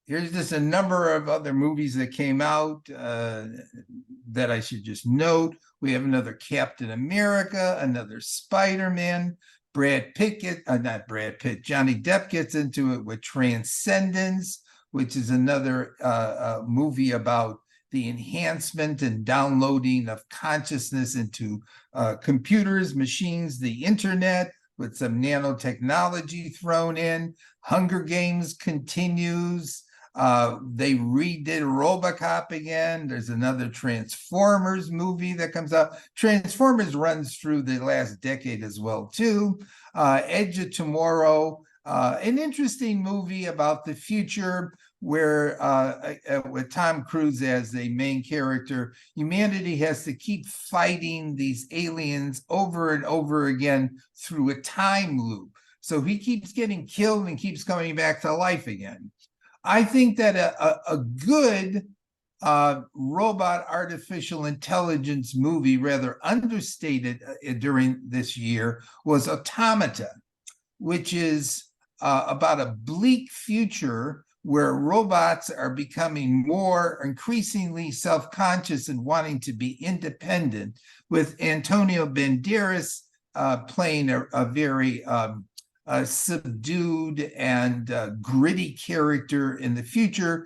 here's just a number of other movies that came out that I should just note. We have another Captain America, another Spider-Man. Johnny Depp gets into it with Transcendence, which is another movie about the enhancement and downloading of consciousness into computers, machines, the internet, with some nanotechnology thrown in. Hunger Games continues. They redid RoboCop again. There's another Transformers movie that comes out. Transformers runs through the last decade as well, too. Edge of Tomorrow, an interesting movie about the future where with Tom Cruise as the main character, humanity has to keep fighting these aliens over and over again through a time loop. So he keeps getting killed and keeps coming back to life again. I think that a good robot artificial intelligence movie, rather understated during this year, was Automata, which is about a bleak future where robots are becoming more increasingly self-conscious and wanting to be independent, with Antonio Banderas playing a very subdued and gritty character in the future,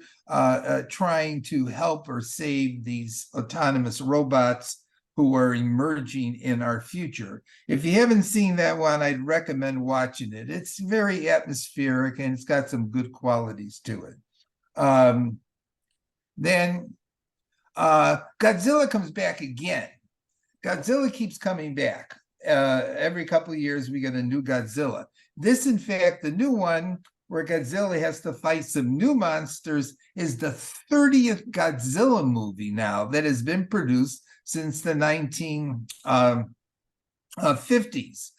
trying to help or save these autonomous robots who are emerging in our future. If you haven't seen that one, I'd recommend watching it. It's very atmospheric and it's got some good qualities to it. Then Godzilla comes back again. Godzilla keeps coming back. Every couple of years, we get a new Godzilla. This, in fact, the new one where Godzilla has to fight some new monsters is the 30th Godzilla movie now that has been produced since the 1950s.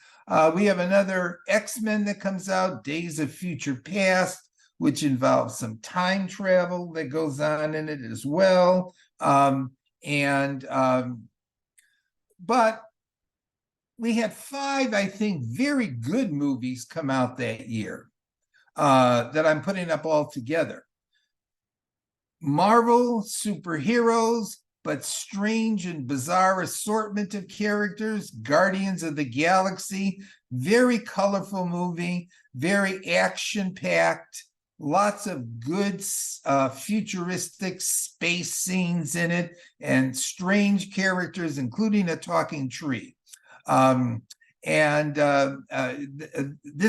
We have another X-Men that comes out, Days of Future Past, which involves some time travel that goes on in it as well. But we had 5, I think, very good movies come out that year that I'm putting up all together. Marvel superheroes, but strange and bizarre assortment of characters. Guardians of the Galaxy, very colorful movie, very action-packed, lots of good futuristic space scenes in it, and strange characters, including a talking tree. This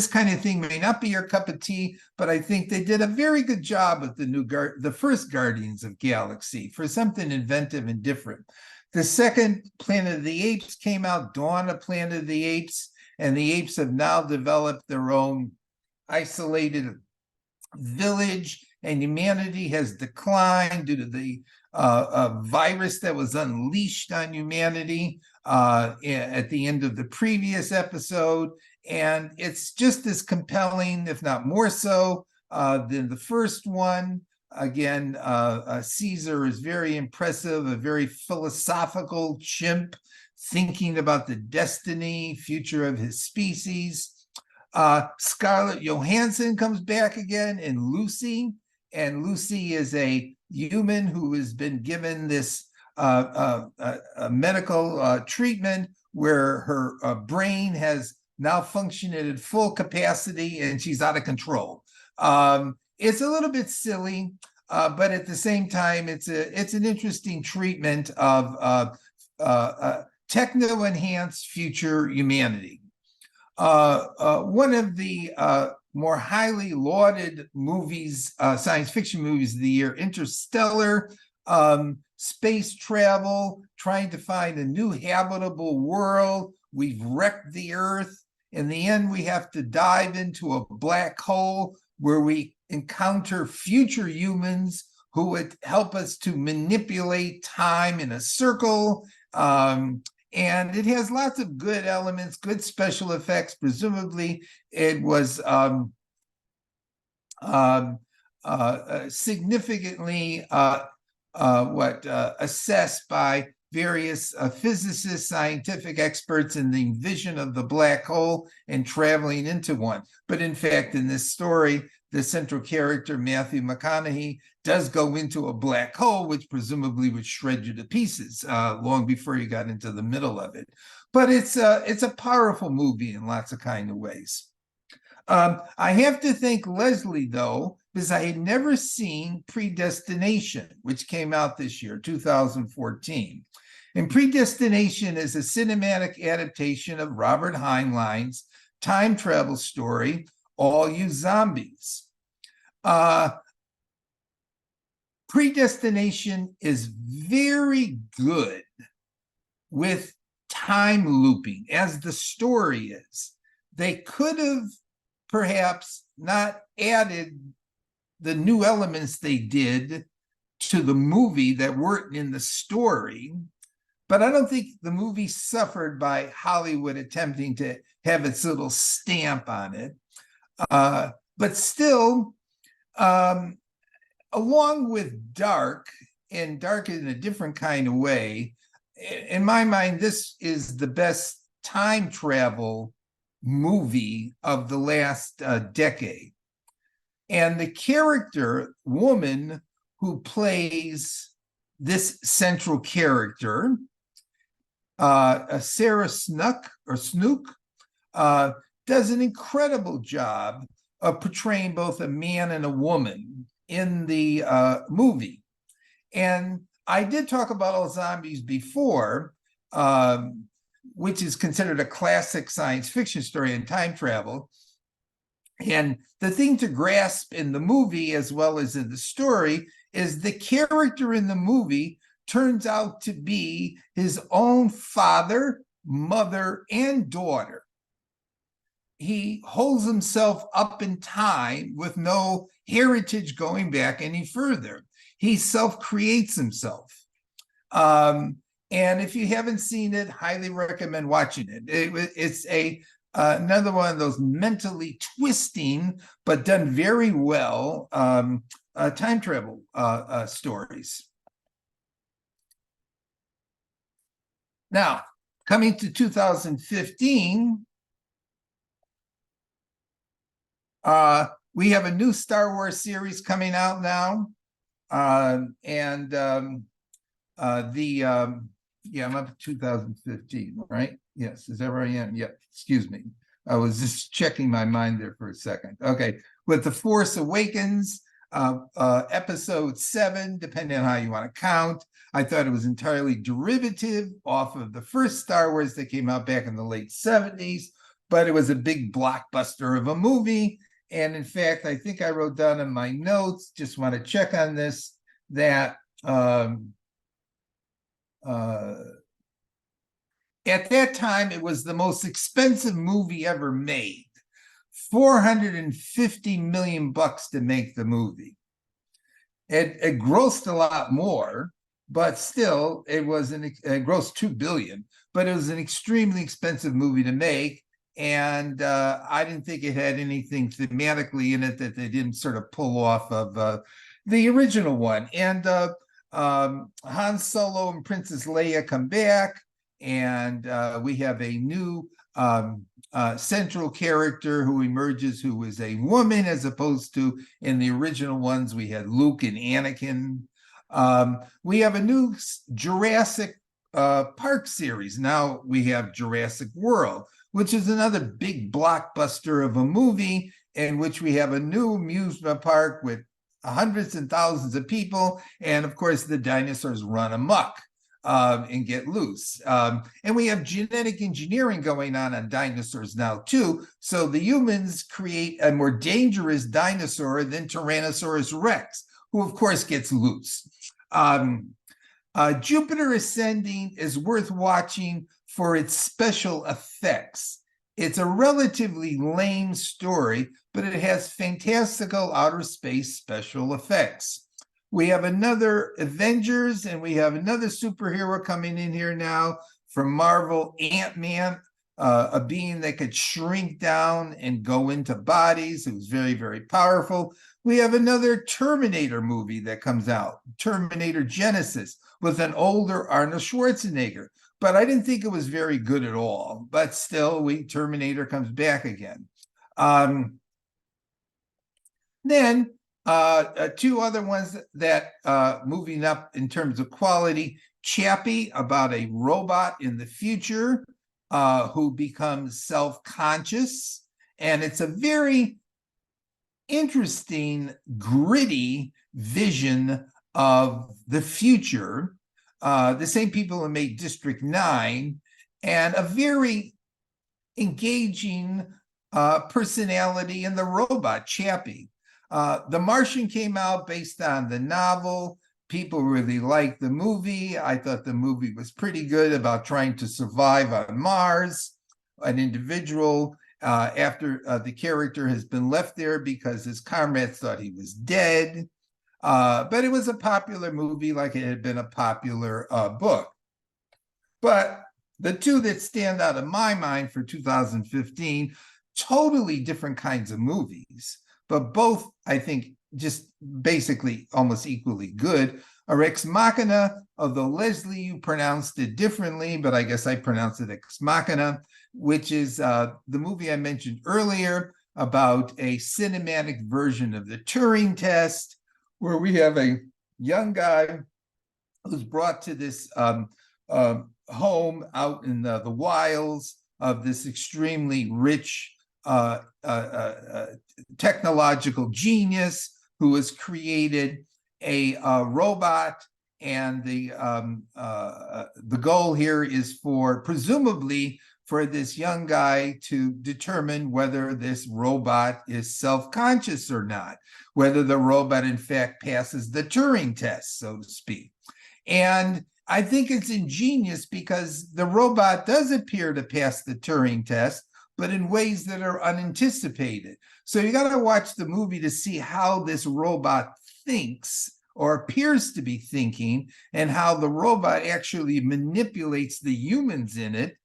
kind of thing may not be your cup of tea, but I think they did a very good job with the first Guardians of Galaxy for something inventive and different. The second, Planet of the Apes, came out, Dawn of Planet of the Apes, and the apes have now developed their own isolated village, and humanity has declined due to the a virus that was unleashed on humanity at the end of the previous episode. And it's just as compelling, if not more so, than the first one. Again, Caesar is very impressive, a very philosophical chimp thinking about the destiny, future of his species. Scarlett Johansson comes back again in Lucy, and Lucy is a human who has been given this medical treatment where her brain has malfunctioned at full capacity and she's out of control. It's a little bit silly, but at the same time, it's an interesting treatment of techno-enhanced future humanity. One of the more highly lauded movies, science fiction movies of the year, Interstellar, space travel, trying to find a new habitable world. We've wrecked the Earth. In the end, we have to dive into a black hole where we encounter future humans who would help us to manipulate time in a circle. And it has lots of good elements, good special effects. Presumably, it was significantly assessed by various physicists, scientific experts in the vision of the black hole and traveling into one. But in fact, in this story, the central character, Matthew McConaughey, does go into a black hole, which presumably would shred you to pieces long before you got into the middle of it. But it's a powerful movie in lots of kind of ways. I have to thank Leslie, though, because I had never seen Predestination, which came out this year, 2014. And Predestination is a cinematic adaptation of Robert Heinlein's time travel story, All You Zombies. Predestination is very good with time looping, as the story is. They could have perhaps not added the new elements they did to the movie that weren't in the story, but I don't think the movie suffered by Hollywood attempting to have its little stamp on it. But still, along with Dark, and Dark in a different kind of way, in my mind, this is the best time travel movie of the last decade. And the character, woman, who plays this central character, Sarah Snook, does an incredible job of portraying both a man and a woman in the movie. And I did talk about All Zombies before, which is considered a classic science fiction story in time travel. And the thing to grasp in the movie, as well as in the story, is the character in the movie turns out to be his own father, mother, and daughter. He holds himself up in time with no heritage going back any further. He self-creates himself. And if you haven't seen it, highly recommend watching it. It's another one of those mentally twisting, but done very well, time travel stories. Now, coming to 2015, we have a new Star Wars series coming out now. Yeah, I'm up to 2015, right? Yes, is that where I am? Yeah, excuse me. I was just checking my mind there for a second. Okay, with The Force Awakens, episode 7, depending on how you want to count. I thought it was entirely derivative off of the first Star Wars that came out back in the late 70s, but it was a big blockbuster of a movie. And in fact, I think I wrote down in my notes, just want to check on this, that at that time, it was the most expensive movie ever made. $450 million to make the movie. It grossed a lot more, but still, it grossed 2 billion, but it was an extremely expensive movie to make. And I didn't think it had anything thematically in it that they didn't sort of pull off of the original one. And Han Solo and Princess Leia come back, and we have a new central character who emerges, who is a woman, as opposed to in the original ones we had Luke and Anakin. We have a new Jurassic Park series. Now we have Jurassic World, which is another big blockbuster of a movie in which we have a new amusement park with hundreds and thousands of people. And of course, the dinosaurs run amok and get loose. And we have genetic engineering going on dinosaurs now, too. So the humans create a more dangerous dinosaur than Tyrannosaurus Rex, who, of course, gets loose. Jupiter Ascending is worth watching for its special effects. It's a relatively lame story, but it has fantastical outer space special effects. We have another Avengers, and we have another superhero coming in here now from Marvel, Ant-Man, a being that could shrink down and go into bodies. It was very, very powerful. We have another Terminator movie that comes out, Terminator Genesis, with an older Arnold Schwarzenegger. But I didn't think it was very good at all. But still, Terminator comes back again. Then two other ones that moving up in terms of quality. Chappie, about a robot in the future who becomes self-conscious. And it's a very interesting, gritty vision of the future. The same people who made District 9, and a very engaging personality in the robot, Chappie. The Martian came out based on the novel. People really liked the movie. I thought the movie was pretty good about trying to survive on Mars. An individual, after the character has been left there because his comrades thought he was dead. But it was a popular movie, like it had been a popular book. But the two that stand out in my mind for 2015, totally different kinds of movies, but both, I think, just basically almost equally good, are Ex Machina, although Leslie, you pronounced it differently, but I guess I pronounced it Ex Machina, which is the movie I mentioned earlier about a cinematic version of the Turing test, where we have a young guy who's brought to this home out in the wilds of this extremely rich technological genius who has created a robot, and the goal here is presumably for this young guy to determine whether this robot is self-conscious or not, whether the robot in fact passes the Turing test, so to speak. And I think it's ingenious because the robot does appear to pass the Turing test, but in ways that are unanticipated. So you got to watch the movie to see how this robot thinks or appears to be thinking, and how the robot actually manipulates the humans in it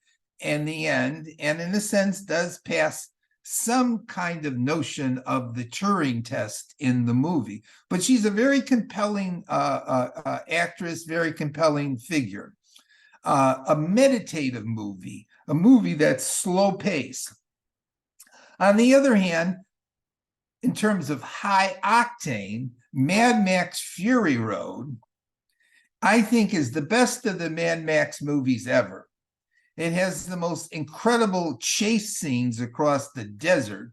in the end, and in a sense does pass some kind of notion of the Turing test in the movie. But she's a very compelling actress, very compelling figure. A meditative movie, a movie that's slow pace. On the other hand, in terms of high octane, Mad Max Fury Road, I think is the best of the Mad Max movies ever. It has the most incredible chase scenes across the desert.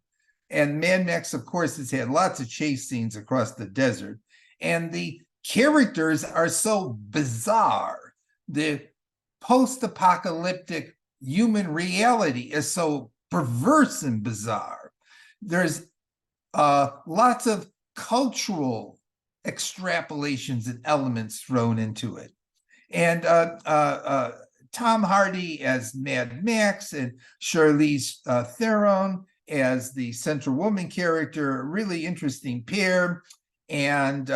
And Mad Max, of course, has had lots of chase scenes across the desert. And the characters are so bizarre. The post-apocalyptic human reality is so perverse and bizarre. There's lots of cultural extrapolations and elements thrown into it. And Tom Hardy as Mad Max and Charlize Theron as the central woman character, a really interesting pair. And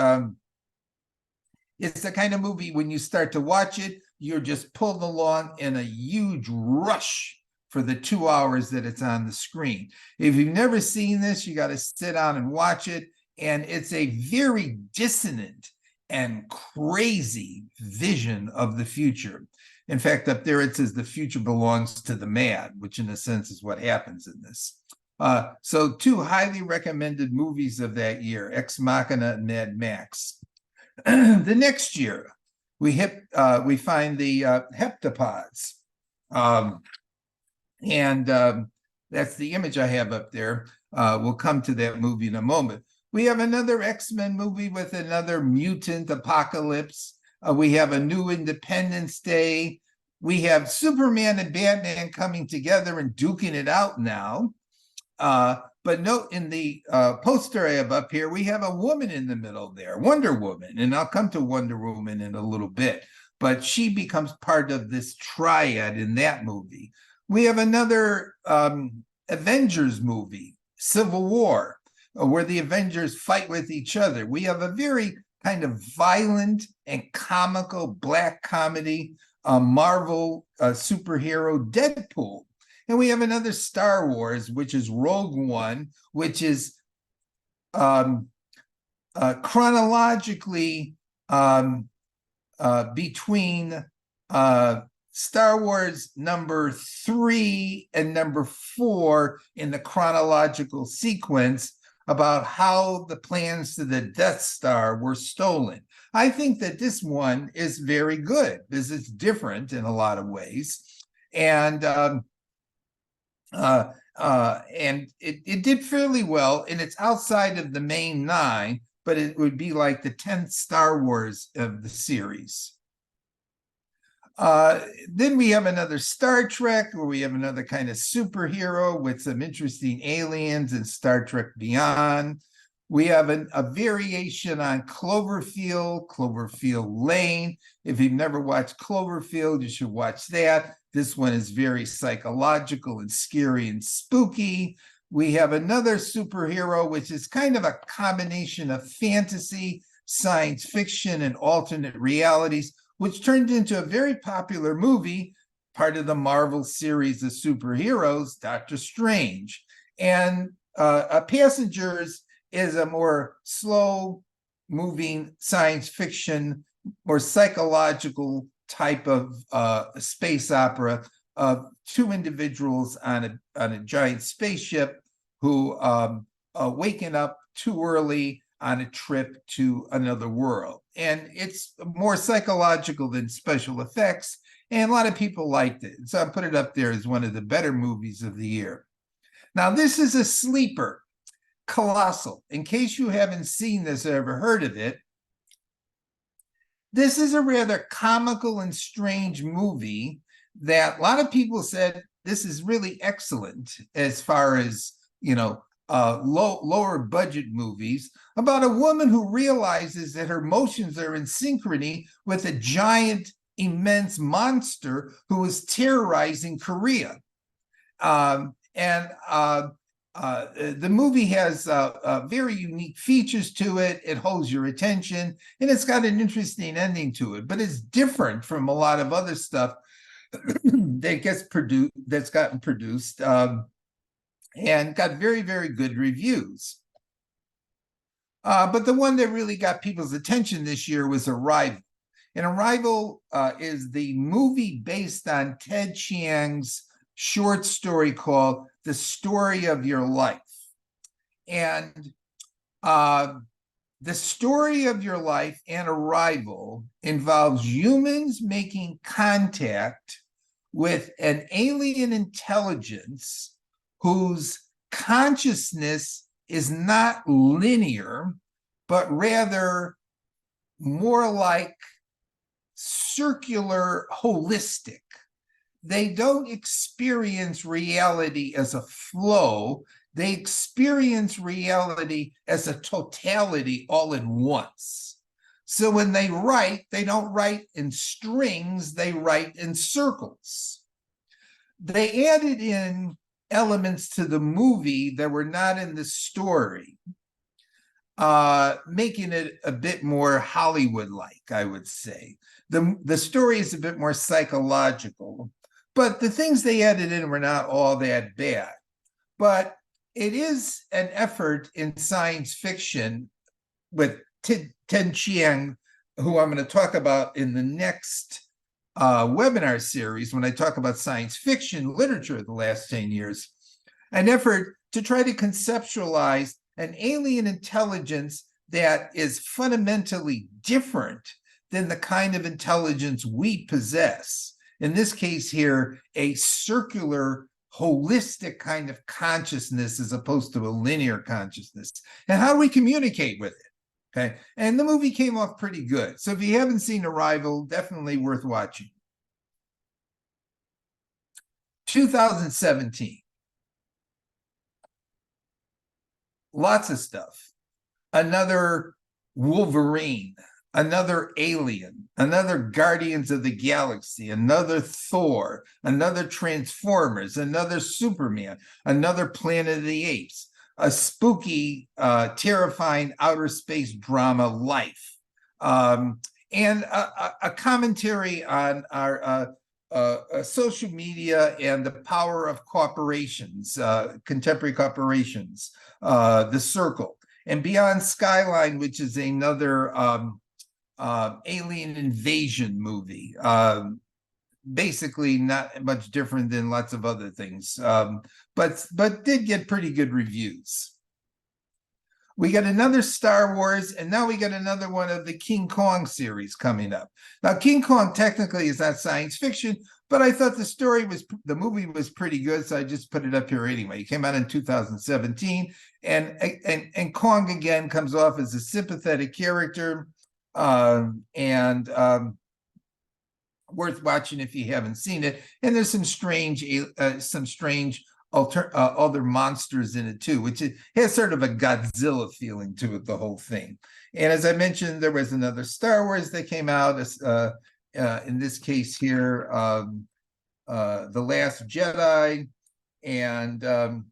It's the kind of movie when you start to watch it, you're just pulled along in a huge rush for the 2 hours that it's on the screen. If you've never seen this, you got to sit down and watch it. And it's a very dissonant and crazy vision of the future. In fact, up there it says the future belongs to the mad, which in a sense is what happens in this. So two highly recommended movies of that year, Ex Machina and Mad Max. The next year, we find the heptapods. That's the image I have up there. We'll come to that movie in a moment. We have another X-Men movie with another mutant apocalypse. We have a new Independence Day. We have Superman and Batman coming together and duking it out now. But note in the poster I have up here, we have a woman in the middle there, Wonder Woman. And I'll come to Wonder Woman in a little bit. But she becomes part of this triad in that movie. We have another Avengers movie, Civil War, where the Avengers fight with each other. We have a very kind of violent and comical black comedy, Marvel superhero Deadpool. And we have another Star Wars, which is Rogue One, which is chronologically between Star Wars number 3 and number 4 in the chronological sequence about how the plans to the Death Star were stolen. I think that this one is very good because it's different in a lot of ways. And it did fairly well, and it's outside of the main 9, but it would be like the 10th Star Wars of the series. Then we have another Star Trek, where we have another kind of superhero with some interesting aliens in Star Trek Beyond. We have a variation on Cloverfield Lane. If you've never watched Cloverfield, you should watch that. This one is very psychological and scary and spooky. We have another superhero, which is kind of a combination of fantasy, science fiction, and alternate realities, which turned into a very popular movie, part of the Marvel series of superheroes, Doctor Strange. And Passengers is a more slow-moving science fiction or psychological type of space opera of two individuals on a giant spaceship who waking up too early on a trip to another world. And it's more psychological than special effects, and a lot of people liked it. So I put it up there as one of the better movies of the year. Now, this is a sleeper, Colossal. In case you haven't seen this or ever heard of it, this is a rather comical and strange movie that a lot of people said this is really excellent as far as, lower budget movies about a woman who realizes that her motions are in synchrony with a giant, immense monster who is terrorizing Korea. The movie has very unique features to it. It holds your attention, and it's got an interesting ending to it. But it's different from a lot of other stuff that's gotten produced and got very, very good reviews. But the one that really got people's attention this year was Arrival. And Arrival is the movie based on Ted Chiang's short story called The Story of Your Life. And the story of your life and Arrival involves humans making contact with an alien intelligence whose consciousness is not linear, but rather more like circular, holistic. They don't experience reality as a flow. They experience reality as a totality all at once. So when they write, they don't write in strings, they write in circles. They added in elements to the movie that were not in the story. making it a bit more Hollywood-like, I would say. The story is a bit more psychological, but the things they added in were not all that bad. But it is an effort in science fiction with Ten Chiang, who I'm going to talk about in the next webinar series when I talk about science fiction literature of the last 10 years, an effort to try to conceptualize an alien intelligence that is fundamentally different than the kind of intelligence we possess. In this case here, a circular, holistic kind of consciousness as opposed to a linear consciousness. And how do we communicate with it? Okay. And the movie came off pretty good. So if you haven't seen Arrival, definitely worth watching. 2017. Lots of stuff. Another Wolverine, another Alien, another Guardians of the Galaxy, another Thor, another Transformers, another Superman, another Planet of the Apes, a spooky, terrifying outer space drama, Life, and a commentary on our social media and the power of corporations, contemporary corporations, The Circle, and Beyond Skyline, which is another alien invasion movie. Basically not much different than lots of other things, but did get pretty good reviews. We got another Star Wars, and now we got another one of the King Kong series coming up. Now, King Kong technically is not science fiction, but I thought the movie was pretty good, so I just put it up here anyway. It came out in 2017, and Kong again comes off as a sympathetic character, and worth watching if you haven't seen it. And there's some strange other monsters in it too, which has sort of a Godzilla feeling to it, the whole thing. And as I mentioned, there was another Star Wars that came out, in this case here, The Last Jedi. And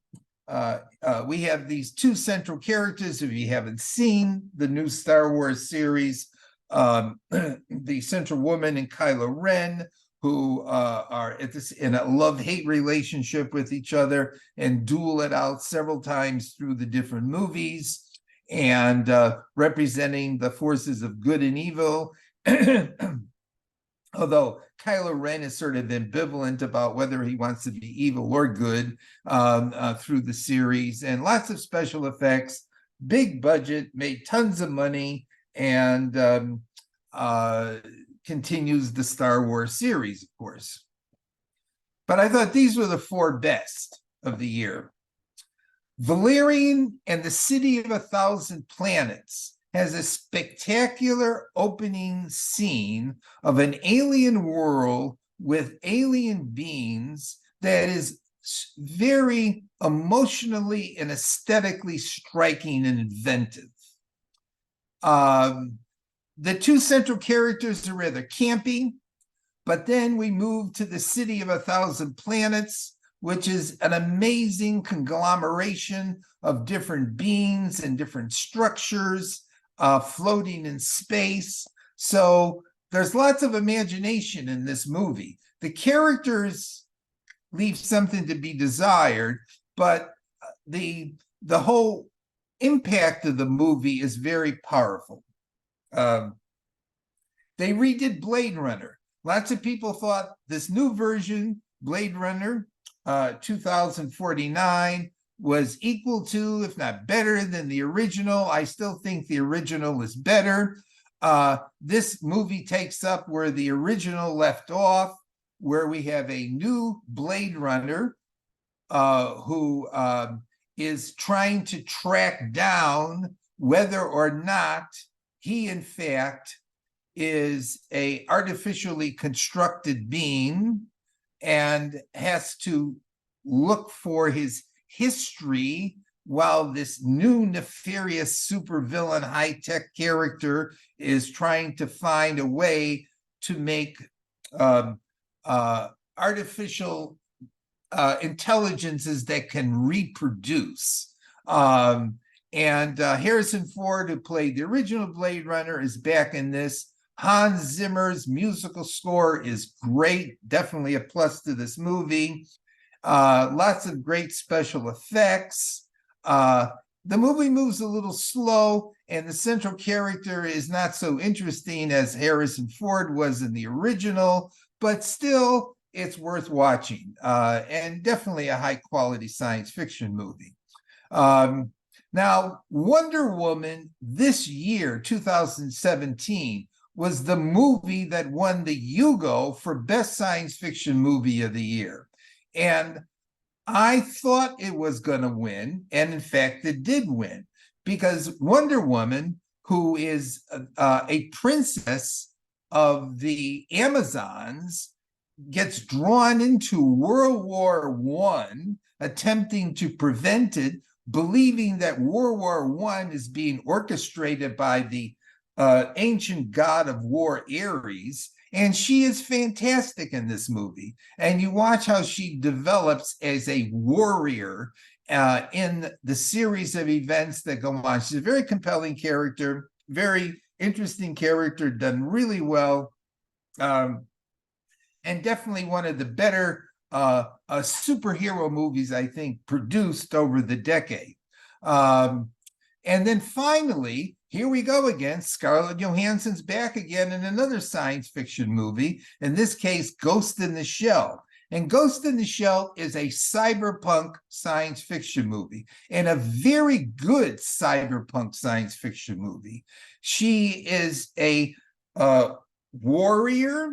we have these two central characters. If you haven't seen the new Star Wars series, the central woman and Kylo Ren, who are in a love-hate relationship with each other and duel it out several times through the different movies, and representing the forces of good and evil. Although Kylo Ren is sort of ambivalent about whether he wants to be evil or good through the series, and lots of special effects, big budget, made tons of money, and continues the Star Wars series, of course. But I thought these were the four best of the year. Valerian and the City of a Thousand Planets has a spectacular opening scene of an alien world with alien beings that is very emotionally and aesthetically striking and inventive. The two central characters are rather campy, but then we move to the City of a Thousand Planets, which is an amazing conglomeration of different beings and different structures floating in space. So there's lots of imagination in this movie. The characters leave something to be desired, but the whole impact of the movie is very powerful. They redid Blade Runner. Lots of people thought this new version, Blade Runner 2049, was equal to, if not better than the original. I still think the original is better. This movie takes up where the original left off, where we have a new Blade Runner who is trying to track down whether or not he, in fact, is a artificially constructed being, and has to look for his history while this new nefarious supervillain high-tech character is trying to find a way to make artificial intelligences that can reproduce. And Harrison Ford, who played the original Blade Runner, is back in this. Hans Zimmer's musical score is great, definitely a plus to this movie. Lots of great special effects. The movie moves a little slow, and the central character is not so interesting as Harrison Ford was in the original, but still, it's worth watching, and definitely a high-quality science fiction movie. Now, Wonder Woman this year, 2017, was the movie that won the Hugo for Best Science Fiction Movie of the Year. And I thought it was going to win, and in fact, it did win, because Wonder Woman, who is a princess of the Amazons, gets drawn into World War I, attempting to prevent it, believing that World War I is being orchestrated by the ancient god of war, Ares. And she is fantastic in this movie. And you watch how she develops as a warrior in the series of events that go on. She's a very compelling character, very interesting character, done really well. And definitely one of the better superhero movies, I think, produced over the decade. And then finally, here we go again. Scarlett Johansson's back again in another science fiction movie, in this case, Ghost in the Shell. And Ghost in the Shell is a cyberpunk science fiction movie, and a very good cyberpunk science fiction movie. She is a warrior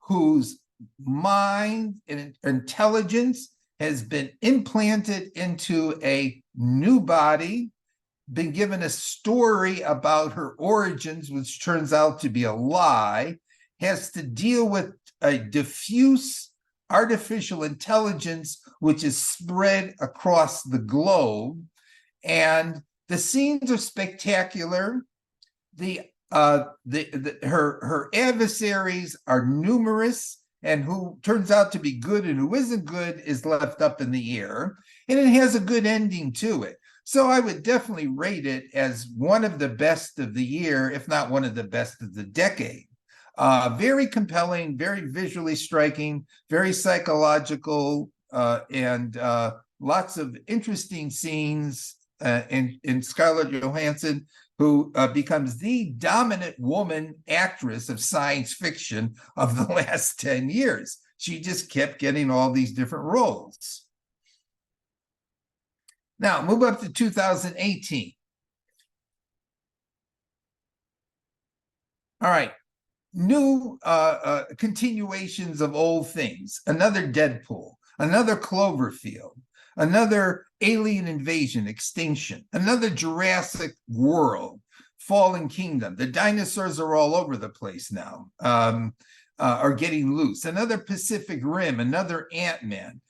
whose mind and intelligence has been implanted into a new body, been given a story about her origins, which turns out to be a lie, has to deal with a diffuse artificial intelligence which is spread across the globe. And the scenes are spectacular. Her adversaries are numerous, and who turns out to be good and who isn't good is left up in the air. And it has a good ending to it. So I would definitely rate it as one of the best of the year, if not one of the best of the decade. Very compelling, very visually striking, very psychological, and lots of interesting scenes in Scarlett Johansson, who becomes the dominant woman actress of science fiction of the last 10 years. She just kept getting all these different roles. Now, move up to 2018. All right. New continuations of old things. Another Deadpool, another Cloverfield, another Alien Invasion, Extinction, another Jurassic World, Fallen Kingdom. The dinosaurs are all over the place now, are getting loose. Another Pacific Rim, another Ant-Man.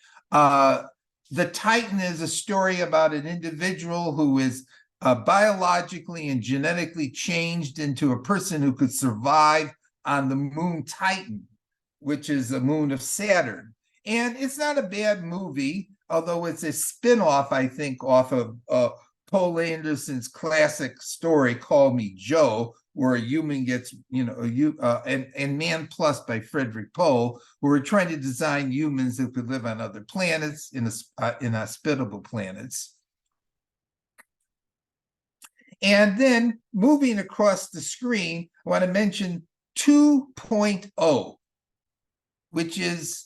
The Titan is a story about an individual who is biologically and genetically changed into a person who could survive on the moon Titan, which is a moon of Saturn. And it's not a bad movie, although it's a spin-off, I think, off of Poe Anderson's classic story, Call Me Joe, where a human gets, and Man Plus by Frederick Poe, who were trying to design humans who could live on other planets, in hospitable planets. And then moving across the screen, I want to mention 2.0, which is,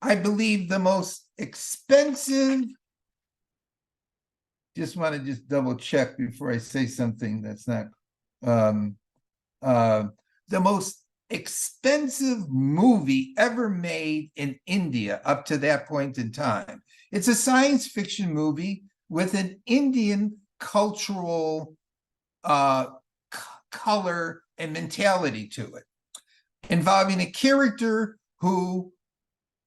I believe, the most expensive. Just want to double check before I say something that's not. The most expensive movie ever made in India up to that point in time. It's a science fiction movie with an Indian cultural color and mentality to it, involving a character who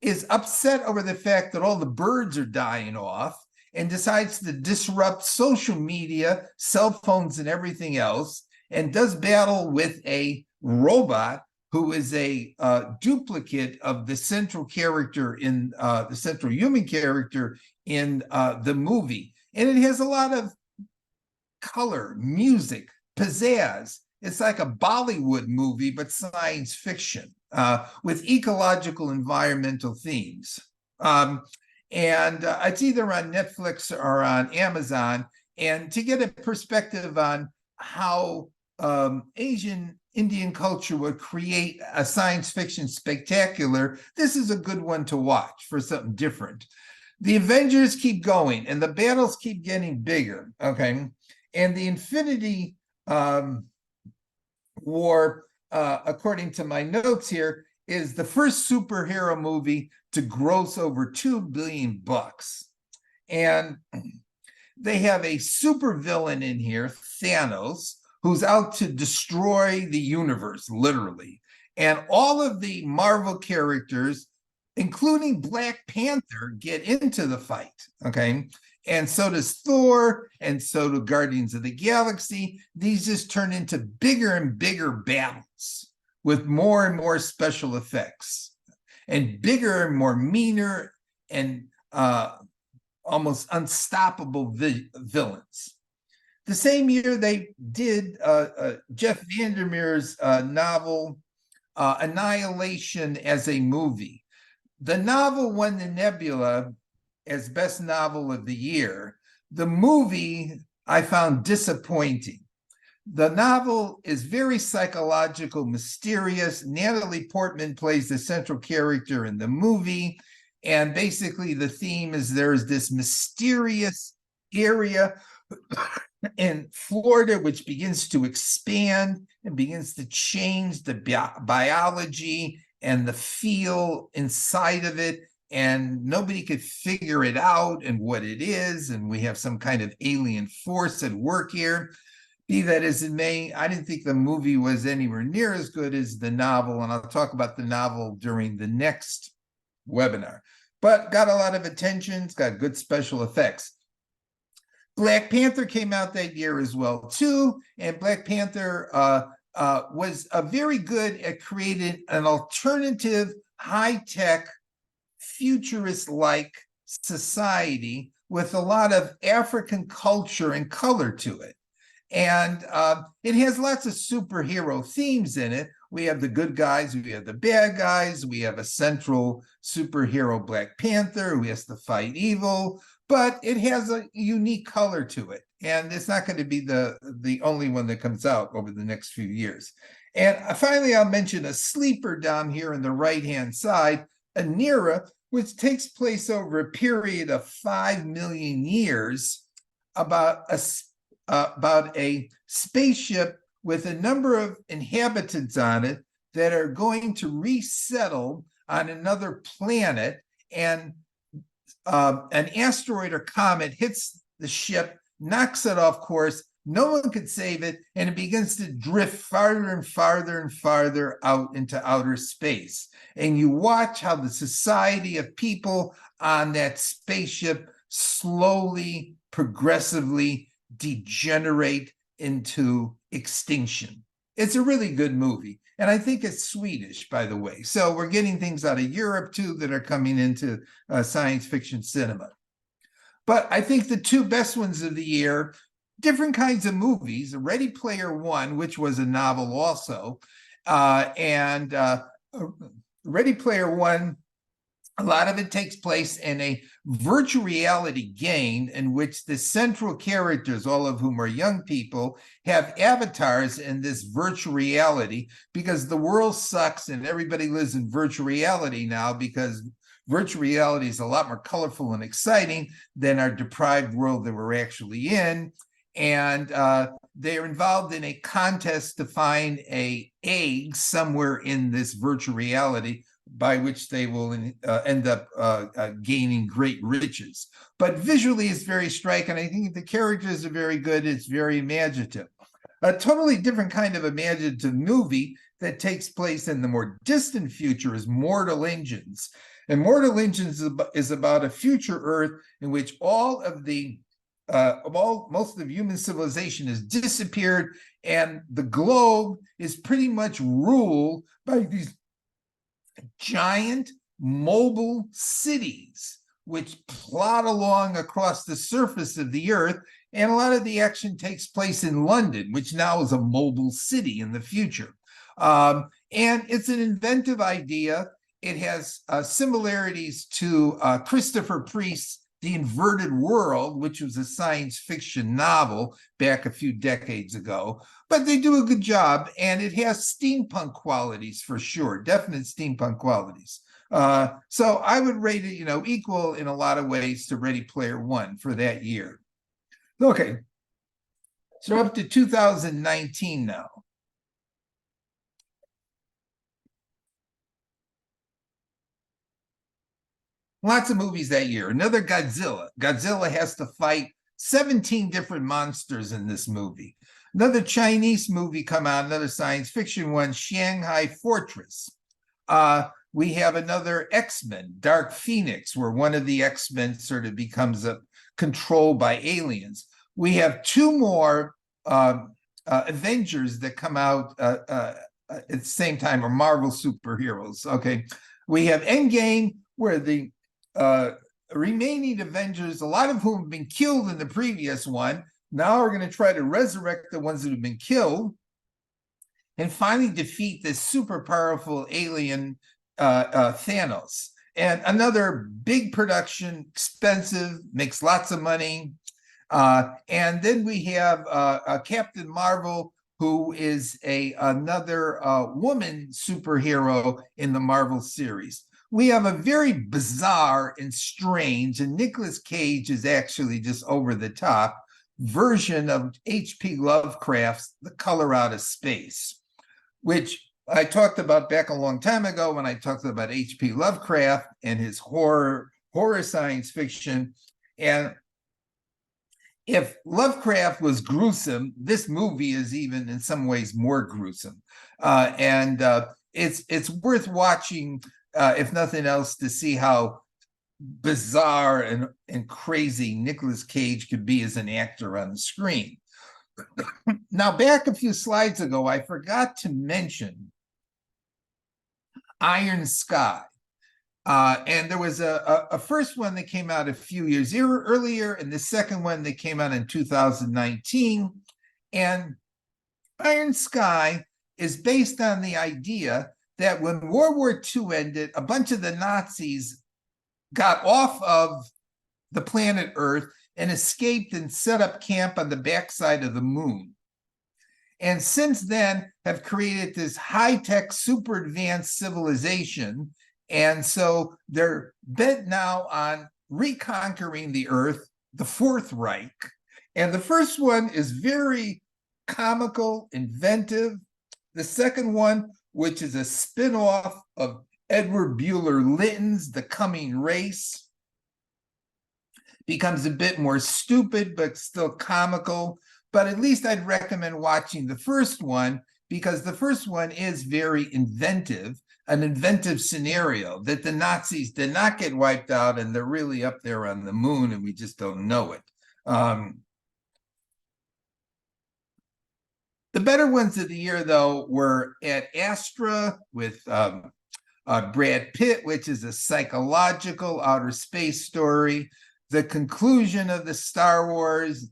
is upset over the fact that all the birds are dying off and decides to disrupt social media, cell phones, and everything else, and does battle with a robot who is a duplicate of the central character in the central human character in the movie. And it has a lot of color, music, pizzazz. It's like a Bollywood movie, but science fiction with ecological environmental themes. And it's either on Netflix or on Amazon. And to get a perspective on how Asian Indian culture would create a science fiction spectacular, this is a good one to watch for something different. The Avengers keep going and the battles keep getting bigger, okay? And the Infinity War, according to my notes here, is the first superhero movie to gross over $2 billion. And they have a supervillain in here, Thanos, who's out to destroy the universe, literally. And all of the Marvel characters, including Black Panther, get into the fight, okay? And so does Thor, and so do Guardians of the Galaxy. These just turn into bigger and bigger battles with more and more special effects and bigger and more meaner and almost unstoppable villains. The same year they did Jeff Vandermeer's novel Annihilation as a movie. The novel won the Nebula as best novel of the year. The movie I found disappointing. The novel is very psychological, mysterious. Natalie Portman plays the central character in the movie. And basically the theme is there's this mysterious area in Florida which begins to expand and begins to change the biology and the feel inside of it. And nobody could figure it out and what it is. And we have some kind of alien force at work here. Be that as it may, I didn't think the movie was anywhere near as good as the novel, and I'll talk about the novel during the next webinar. But got a lot of attention, it's got good special effects. Black Panther came out that year as well, too, and Black Panther was very good at creating an alternative, high-tech, futurist-like society with a lot of African culture and color to it. And it has lots of superhero themes in it. We have the good guys, we have the bad guys, we have a central superhero, Black Panther, who has to fight evil, but it has a unique color to it. And it's not going to be the only one that comes out over the next few years. And finally, I'll mention a sleeper down here on the right-hand side, Anira, which takes place over a period of 5 million years about a spaceship with a number of inhabitants on it that are going to resettle on another planet, and an asteroid or comet hits the ship, knocks it off course, no one could save it, and it begins to drift farther and farther and farther out into outer space. And you watch how the society of people on that spaceship slowly, progressively degenerate into extinction. It's a really good movie. And I think it's Swedish, by the way. So we're getting things out of Europe, too, that are coming into science fiction cinema. But I think the two best ones of the year, different kinds of movies, Ready Player One, which was a novel also, and Ready Player One, a lot of it takes place in a virtual reality game in which the central characters, all of whom are young people, have avatars in this virtual reality because the world sucks and everybody lives in virtual reality now because virtual reality is a lot more colorful and exciting than our deprived world that we're actually in. And they're involved in a contest to find an egg somewhere in this virtual reality by which they will end up gaining great riches. But visually, it's very striking. I think the characters are very good. It's very imaginative. A totally different kind of imaginative movie that takes place in the more distant future is Mortal Engines. And Mortal Engines is about a future Earth in which all of the most of human civilization has disappeared, and the globe is pretty much ruled by these giant mobile cities which plod along across the surface of the earth, And a lot of the action takes place in London, which now is a mobile city in the future. And it's an inventive idea. It has similarities to Christopher Priest's The Inverted World, which was a science fiction novel back a few decades ago. But they do a good job, and it has steampunk qualities for sure, definite steampunk qualities. So I would rate it, equal in a lot of ways to Ready Player One for that year. Okay, so up to 2019 now. Lots of movies that year. Another Godzilla. Godzilla has to fight 17 different monsters in this movie. Another Chinese movie come out, another science fiction one, Shanghai Fortress. We have another X-Men, Dark Phoenix, where one of the X-Men sort of becomes controlled by aliens. We have two more Avengers that come out at the same time, or Marvel superheroes. Okay, we have Endgame, where the remaining Avengers, a lot of whom have been killed in the previous one, now are going to try to resurrect the ones that have been killed and finally defeat this super powerful alien Thanos. And another big production, expensive, makes lots of money. And then we have Captain Marvel, who is another woman superhero in the Marvel series. We have a very bizarre and strange, and Nicolas Cage is actually just over the top, version of H.P. Lovecraft's The Color Out of Space, which I talked about back a long time ago when I talked about H.P. Lovecraft and his horror science fiction. And if Lovecraft was gruesome, this movie is even in some ways more gruesome. And it's worth watching, if nothing else, to see how bizarre and crazy Nicolas Cage could be as an actor on the screen. Now, back a few slides ago, I forgot to mention Iron Sky. And there was a first one that came out a few years earlier, and the second one that came out in 2019. And Iron Sky is based on the idea that when World War II ended, a bunch of the Nazis got off of the planet Earth and escaped and set up camp on the backside of the moon. And since then have created this high-tech, super advanced civilization. And so they're bent now on reconquering the Earth, the Fourth Reich. And the first one is very comical, inventive. The second one, which is a spin-off of Edward Bueller Lytton's The Coming Race, becomes a bit more stupid, but still comical. But at least I'd recommend watching the first one, because the first one is very inventive, an inventive scenario that the Nazis did not get wiped out and they're really up there on the moon and we just don't know it. The better ones of the year, though, were Ad Astra with Brad Pitt, which is a psychological outer space story. The conclusion of the Star Wars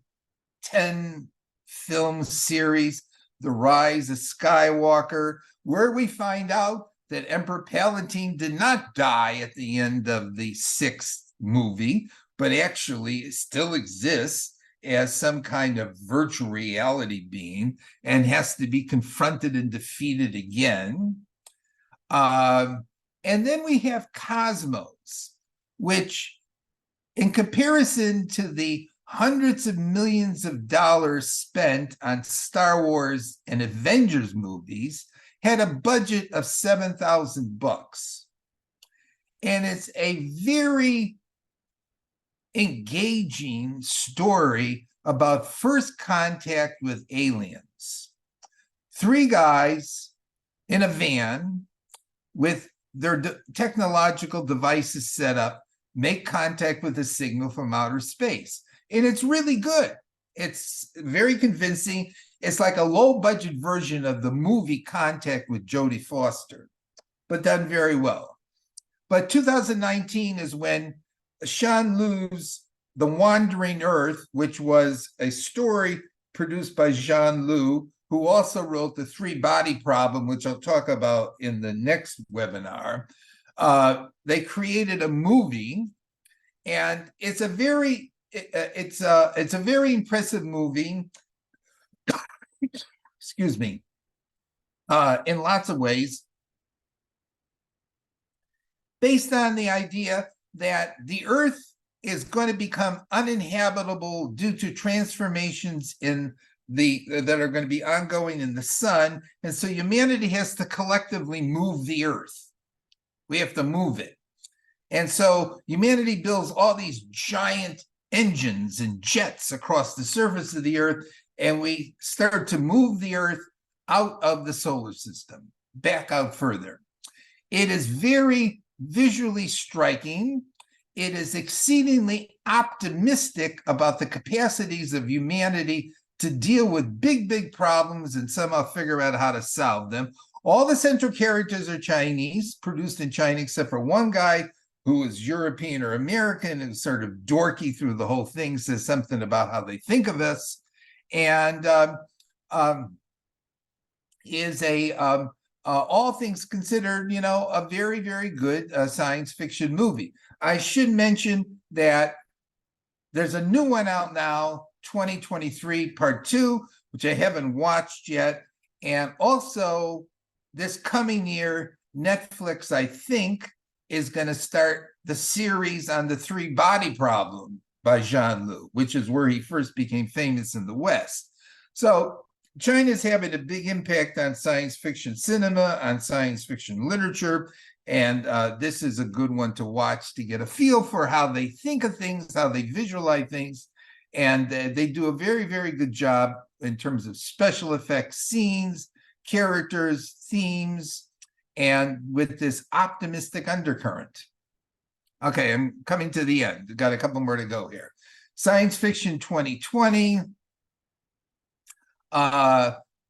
10-film series, The Rise of Skywalker, where we find out that Emperor Palpatine did not die at the end of the 6th movie, but actually still exists as some kind of virtual reality being and has to be confronted and defeated again. And then we have Cosmos, which, in comparison to the hundreds of millions of dollars spent on Star Wars and Avengers movies, had a budget of $7,000. And it's a very engaging story about first contact with aliens. 3 guys in a van with their technological devices set up, make contact with a signal from outer space. And it's really good. It's very convincing. It's like a low-budget version of the movie Contact with Jodie Foster, but done very well. But 2019 is when Sean Liu's The Wandering Earth, which was a story produced by Jean Liu, who also wrote The Three Body Problem, which I'll talk about in the next webinar. They created a movie, and it's a very impressive movie. Excuse me. In lots of ways, based on the idea that the Earth is going to become uninhabitable due to transformations that are going to be ongoing in the sun, and so humanity has to collectively move the Earth. We have to move it, and so humanity builds all these giant engines and jets across the surface of the Earth, and we start to move the Earth out of the solar system, back out further. It is very visually striking. It is exceedingly optimistic about the capacities of humanity to deal with big problems and somehow figure out how to solve them. All the central characters are Chinese, produced in China, except for one guy who is European or American and sort of dorky through the whole thing, says something about how they think of us, and is all things considered, a very good science fiction movie. I should mention that there's a new one out now, 2023 Part 2, which I haven't watched yet. And also this coming year, Netflix, I think, is going to start the series on The Three Body Problem by Jean Liu, which is where he first became famous in the West. So China's having a big impact on science fiction cinema, on science fiction literature, and this is a good one to watch to get a feel for how they think of things, how they visualize things, and they do a very good job in terms of special effects, scenes, characters, themes, and with this optimistic undercurrent. Okay, I'm coming to the end. Got a couple more to go here. Science Fiction 2020.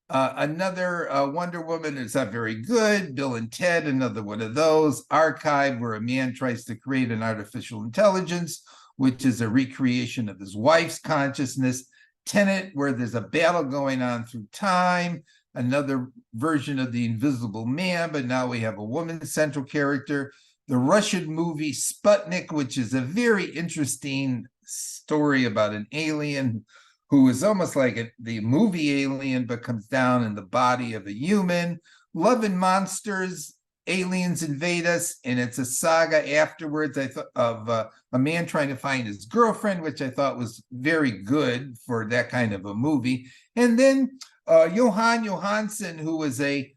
Another Wonder Woman is not very good. Bill and Ted, another one of those. Archive, where a man tries to create an artificial intelligence, which is a recreation of his wife's consciousness. Tenet, where there's a battle going on through time. Another version of The Invisible Man, but now we have a woman central character. The Russian movie Sputnik, which is a very interesting story about an alien who is almost like the movie Alien, but comes down in the body of a human. Love and Monsters, aliens invade us, and it's a saga afterwards of a man trying to find his girlfriend, which I thought was very good for that kind of a movie. And then Johan Johansson, who was a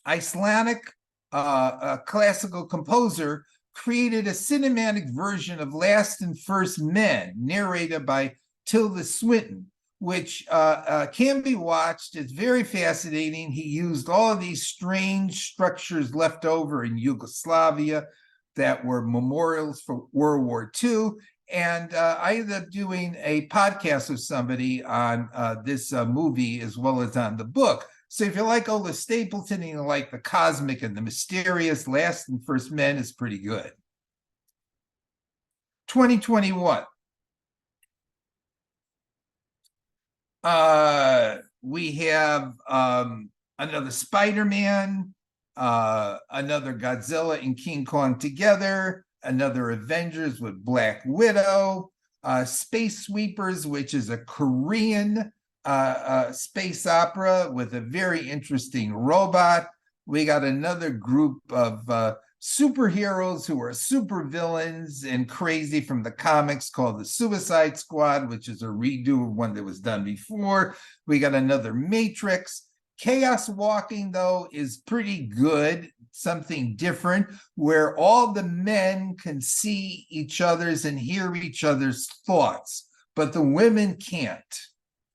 Icelandic classical composer, created a cinematic version of Last and First Men, narrated by Tilda Swinton, which can be watched. It's very fascinating. He used all of these strange structures left over in Yugoslavia that were memorials for World War II. And I ended up doing a podcast with somebody on this movie as well as on the book. So if you like Ola Stapleton and you like the cosmic and the mysterious, Last and First Men is pretty good. 2021. We have another Spider-Man, another Godzilla and King Kong together, another Avengers with Black Widow, Space Sweepers, which is a Korean space opera with a very interesting robot. We got another group of superheroes who are supervillains and crazy from the comics called the Suicide Squad, which is a redo of one that was done before. We got another Matrix. Chaos Walking, though, is pretty good, something different, where all the men can see each other's and hear each other's thoughts, but the women can't,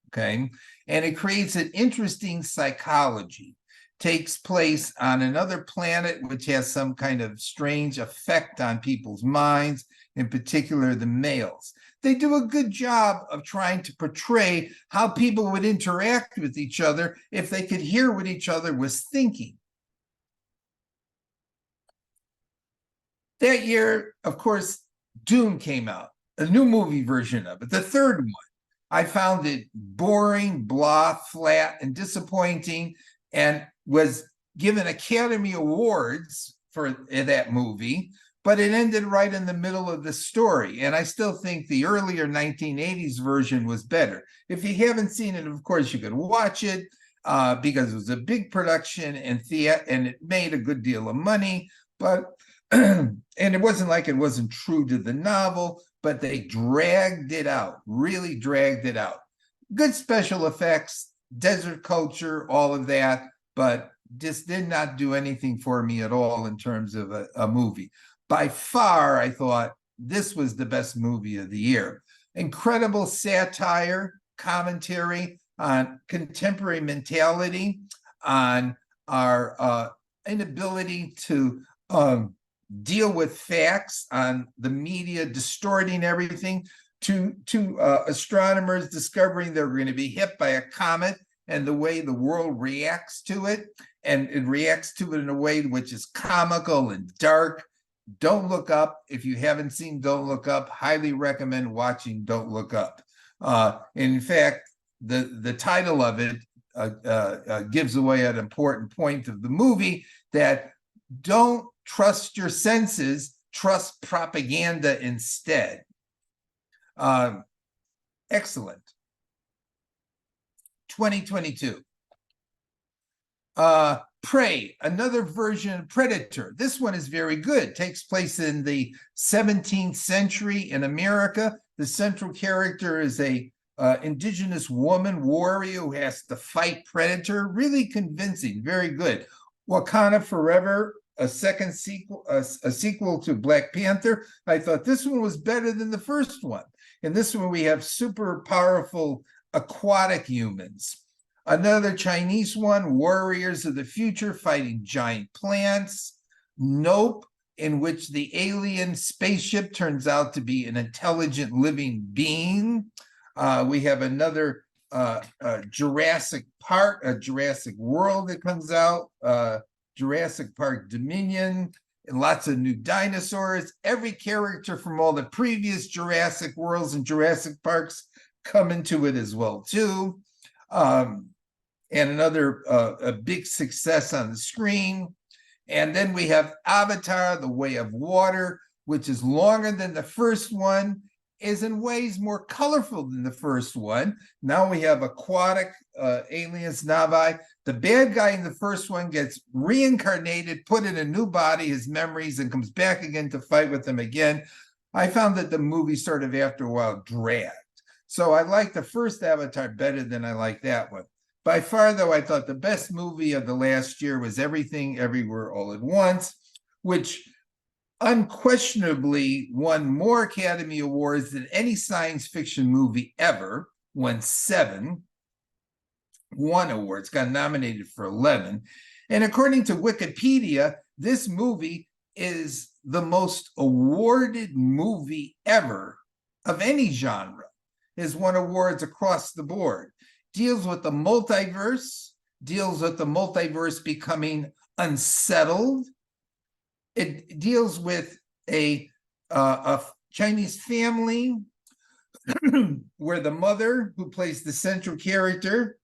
okay? And it creates an interesting psychology. Takes place on another planet, which has some kind of strange effect on people's minds, in particular the males. They do a good job of trying to portray how people would interact with each other if they could hear what each other was thinking. That year, of course, Dune came out. a new movie version of it, the third one. I found it boring, blah, flat, and disappointing, and was given Academy Awards for that movie, but it ended right in the middle of the story. And I still think the earlier 1980s version was better. If you haven't seen it, of course, you could watch it because it was a big production and it made a good deal of money. But and it wasn't like it wasn't true to the novel, but they dragged it out, really dragged it out. Good special effects, desert culture, all of that, but just did not do anything for me at all in terms of a movie. By far, I thought this was the best movie of the year. Incredible satire, commentary on contemporary mentality, on our inability to deal with facts, on the media distorting everything, to astronomers discovering they're going to be hit by a comet and the way the world reacts to it. And it reacts to it in a way which is comical and dark. Don't Look Up. If you haven't seen Don't Look Up, highly recommend watching Don't Look Up. In fact, the title of it gives away an important point of the movie, that don't trust your senses, trust propaganda instead. Excellent. 2022. Prey, another version of Predator. This one is very good. Takes place in the 17th century in America. The central character is a indigenous woman warrior who has to fight Predator. Really convincing, very good. Wakanda Forever, a sequel to Black Panther. I thought this one was better than the first one. In this one, we have super powerful aquatic humans. Another Chinese one, Warriors of the Future, fighting giant plants. Nope, in which the alien spaceship turns out to be an intelligent living being. We have another Jurassic Park, a Jurassic World that comes out, Jurassic Park Dominion, and lots of new dinosaurs. Every character from all the previous Jurassic Worlds and Jurassic Parks come into it as well, too. And another a big success on the screen. And then we have Avatar, The Way of Water, which is longer than the first one, is in ways more colorful than the first one. Now we have aquatic aliens, Navi. The bad guy in the first one gets reincarnated, put in a new body, his memories, and comes back again to fight with them again. I found that the movie sort of after a while dragged. So I like the first Avatar better than I like that one. By far, though, I thought the best movie of the last year was Everything, Everywhere, All at Once, which unquestionably won more Academy Awards than any science fiction movie ever, won 7, won awards, got nominated for 11. And according to Wikipedia, this movie is the most awarded movie ever of any genre. Has won awards across the board. Deals with the multiverse, deals with the multiverse becoming unsettled. It deals with a Chinese family where the mother, who plays the central character,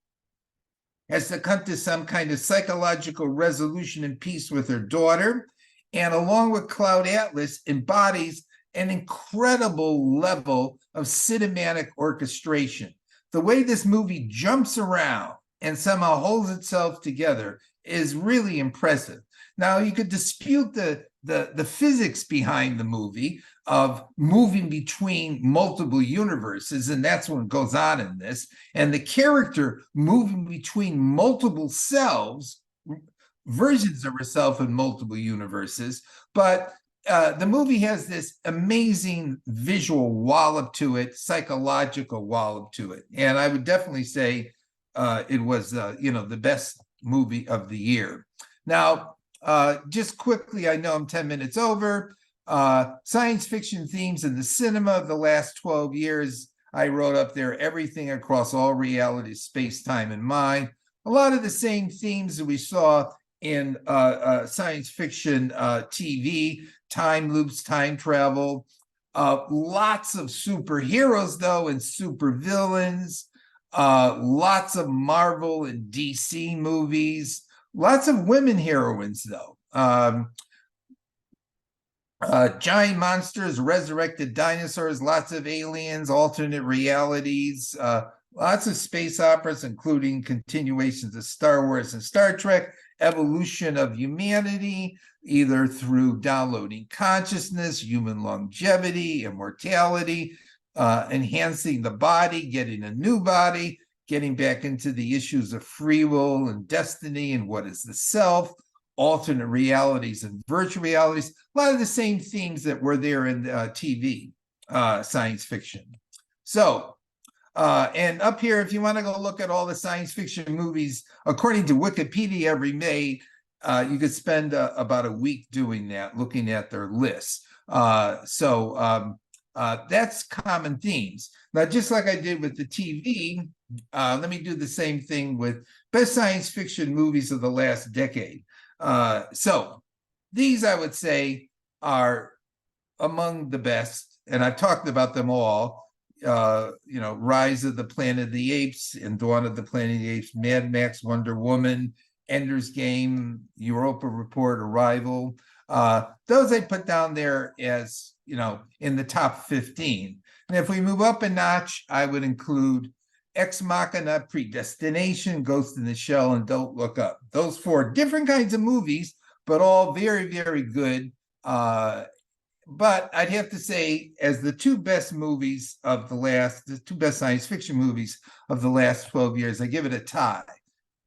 has to come to some kind of psychological resolution and peace with her daughter, and along with Cloud Atlas, embodies an incredible level of cinematic orchestration. The way this movie jumps around and somehow holds itself together is really impressive. Now, you could dispute the physics behind the movie of moving between multiple universes, and that's what goes on in this, and the character moving between multiple selves, versions of herself in multiple universes, but the movie has this amazing visual wallop to it, psychological wallop to it. And I would definitely say it was, the best movie of the year. Now, just quickly, I know I'm 10 minutes over. Science fiction themes in the cinema of the last 12 years. I wrote up there everything across all realities, space, time, and mind. A lot of the same themes that we saw in science fiction TV, time loops, time travel, Lots of superheroes, though, and supervillains. Lots of Marvel and DC movies. Lots of women heroines, though. Giant monsters, resurrected dinosaurs, lots of aliens, alternate realities, lots of space operas, including continuations of Star Wars and Star Trek, evolution of humanity, either through downloading consciousness, human longevity, immortality, enhancing the body, getting a new body, getting back into the issues of free will and destiny and what is the self, alternate realities and virtual realities, a lot of the same themes that were there in TV science fiction. So, and up here, if you want to go look at all the science fiction movies, according to Wikipedia every May, you could spend about a week doing that, looking at their lists. So that's common themes. Now, just like I did with the TV, let me do the same thing with best science fiction movies of the last decade. So these, I would say, are among the best, and I've talked about them all. Rise of the Planet of the Apes and Dawn of the Planet of the Apes, Mad Max, Wonder Woman, Ender's Game, Europa Report, Arrival. Those I put down there as, in the top 15. And if we move up a notch, I would include Ex Machina, Predestination, Ghost in the Shell, and Don't Look Up. Those 4 different kinds of movies, but all very, very good. But I'd have to say, as the 2 best movies of the 2 best science fiction movies of the last 12 years, I give it a tie.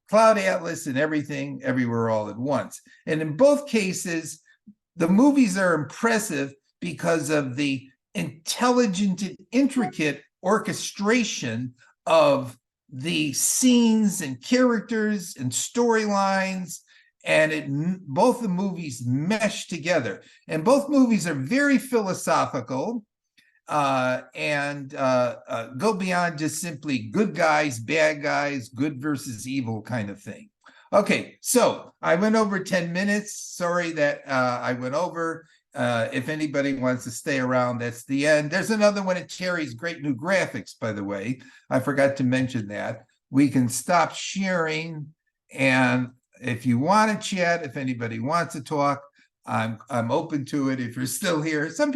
Cloud Atlas and Everything, Everywhere, All at Once. And in both cases, the movies are impressive because of the intelligent and intricate orchestration of the scenes and characters and storylines, and both the movies mesh together. And both movies are very philosophical and go beyond just simply good guys, bad guys, good versus evil kind of thing. Okay, so I went over 10 minutes. Sorry that I went over. If anybody wants to stay around, that's the end. There's another one at Terry's great new graphics, by the way. I forgot to mention that. We can stop sharing, and if you want to chat, if anybody wants to talk, I'm open to it. If you're still here, some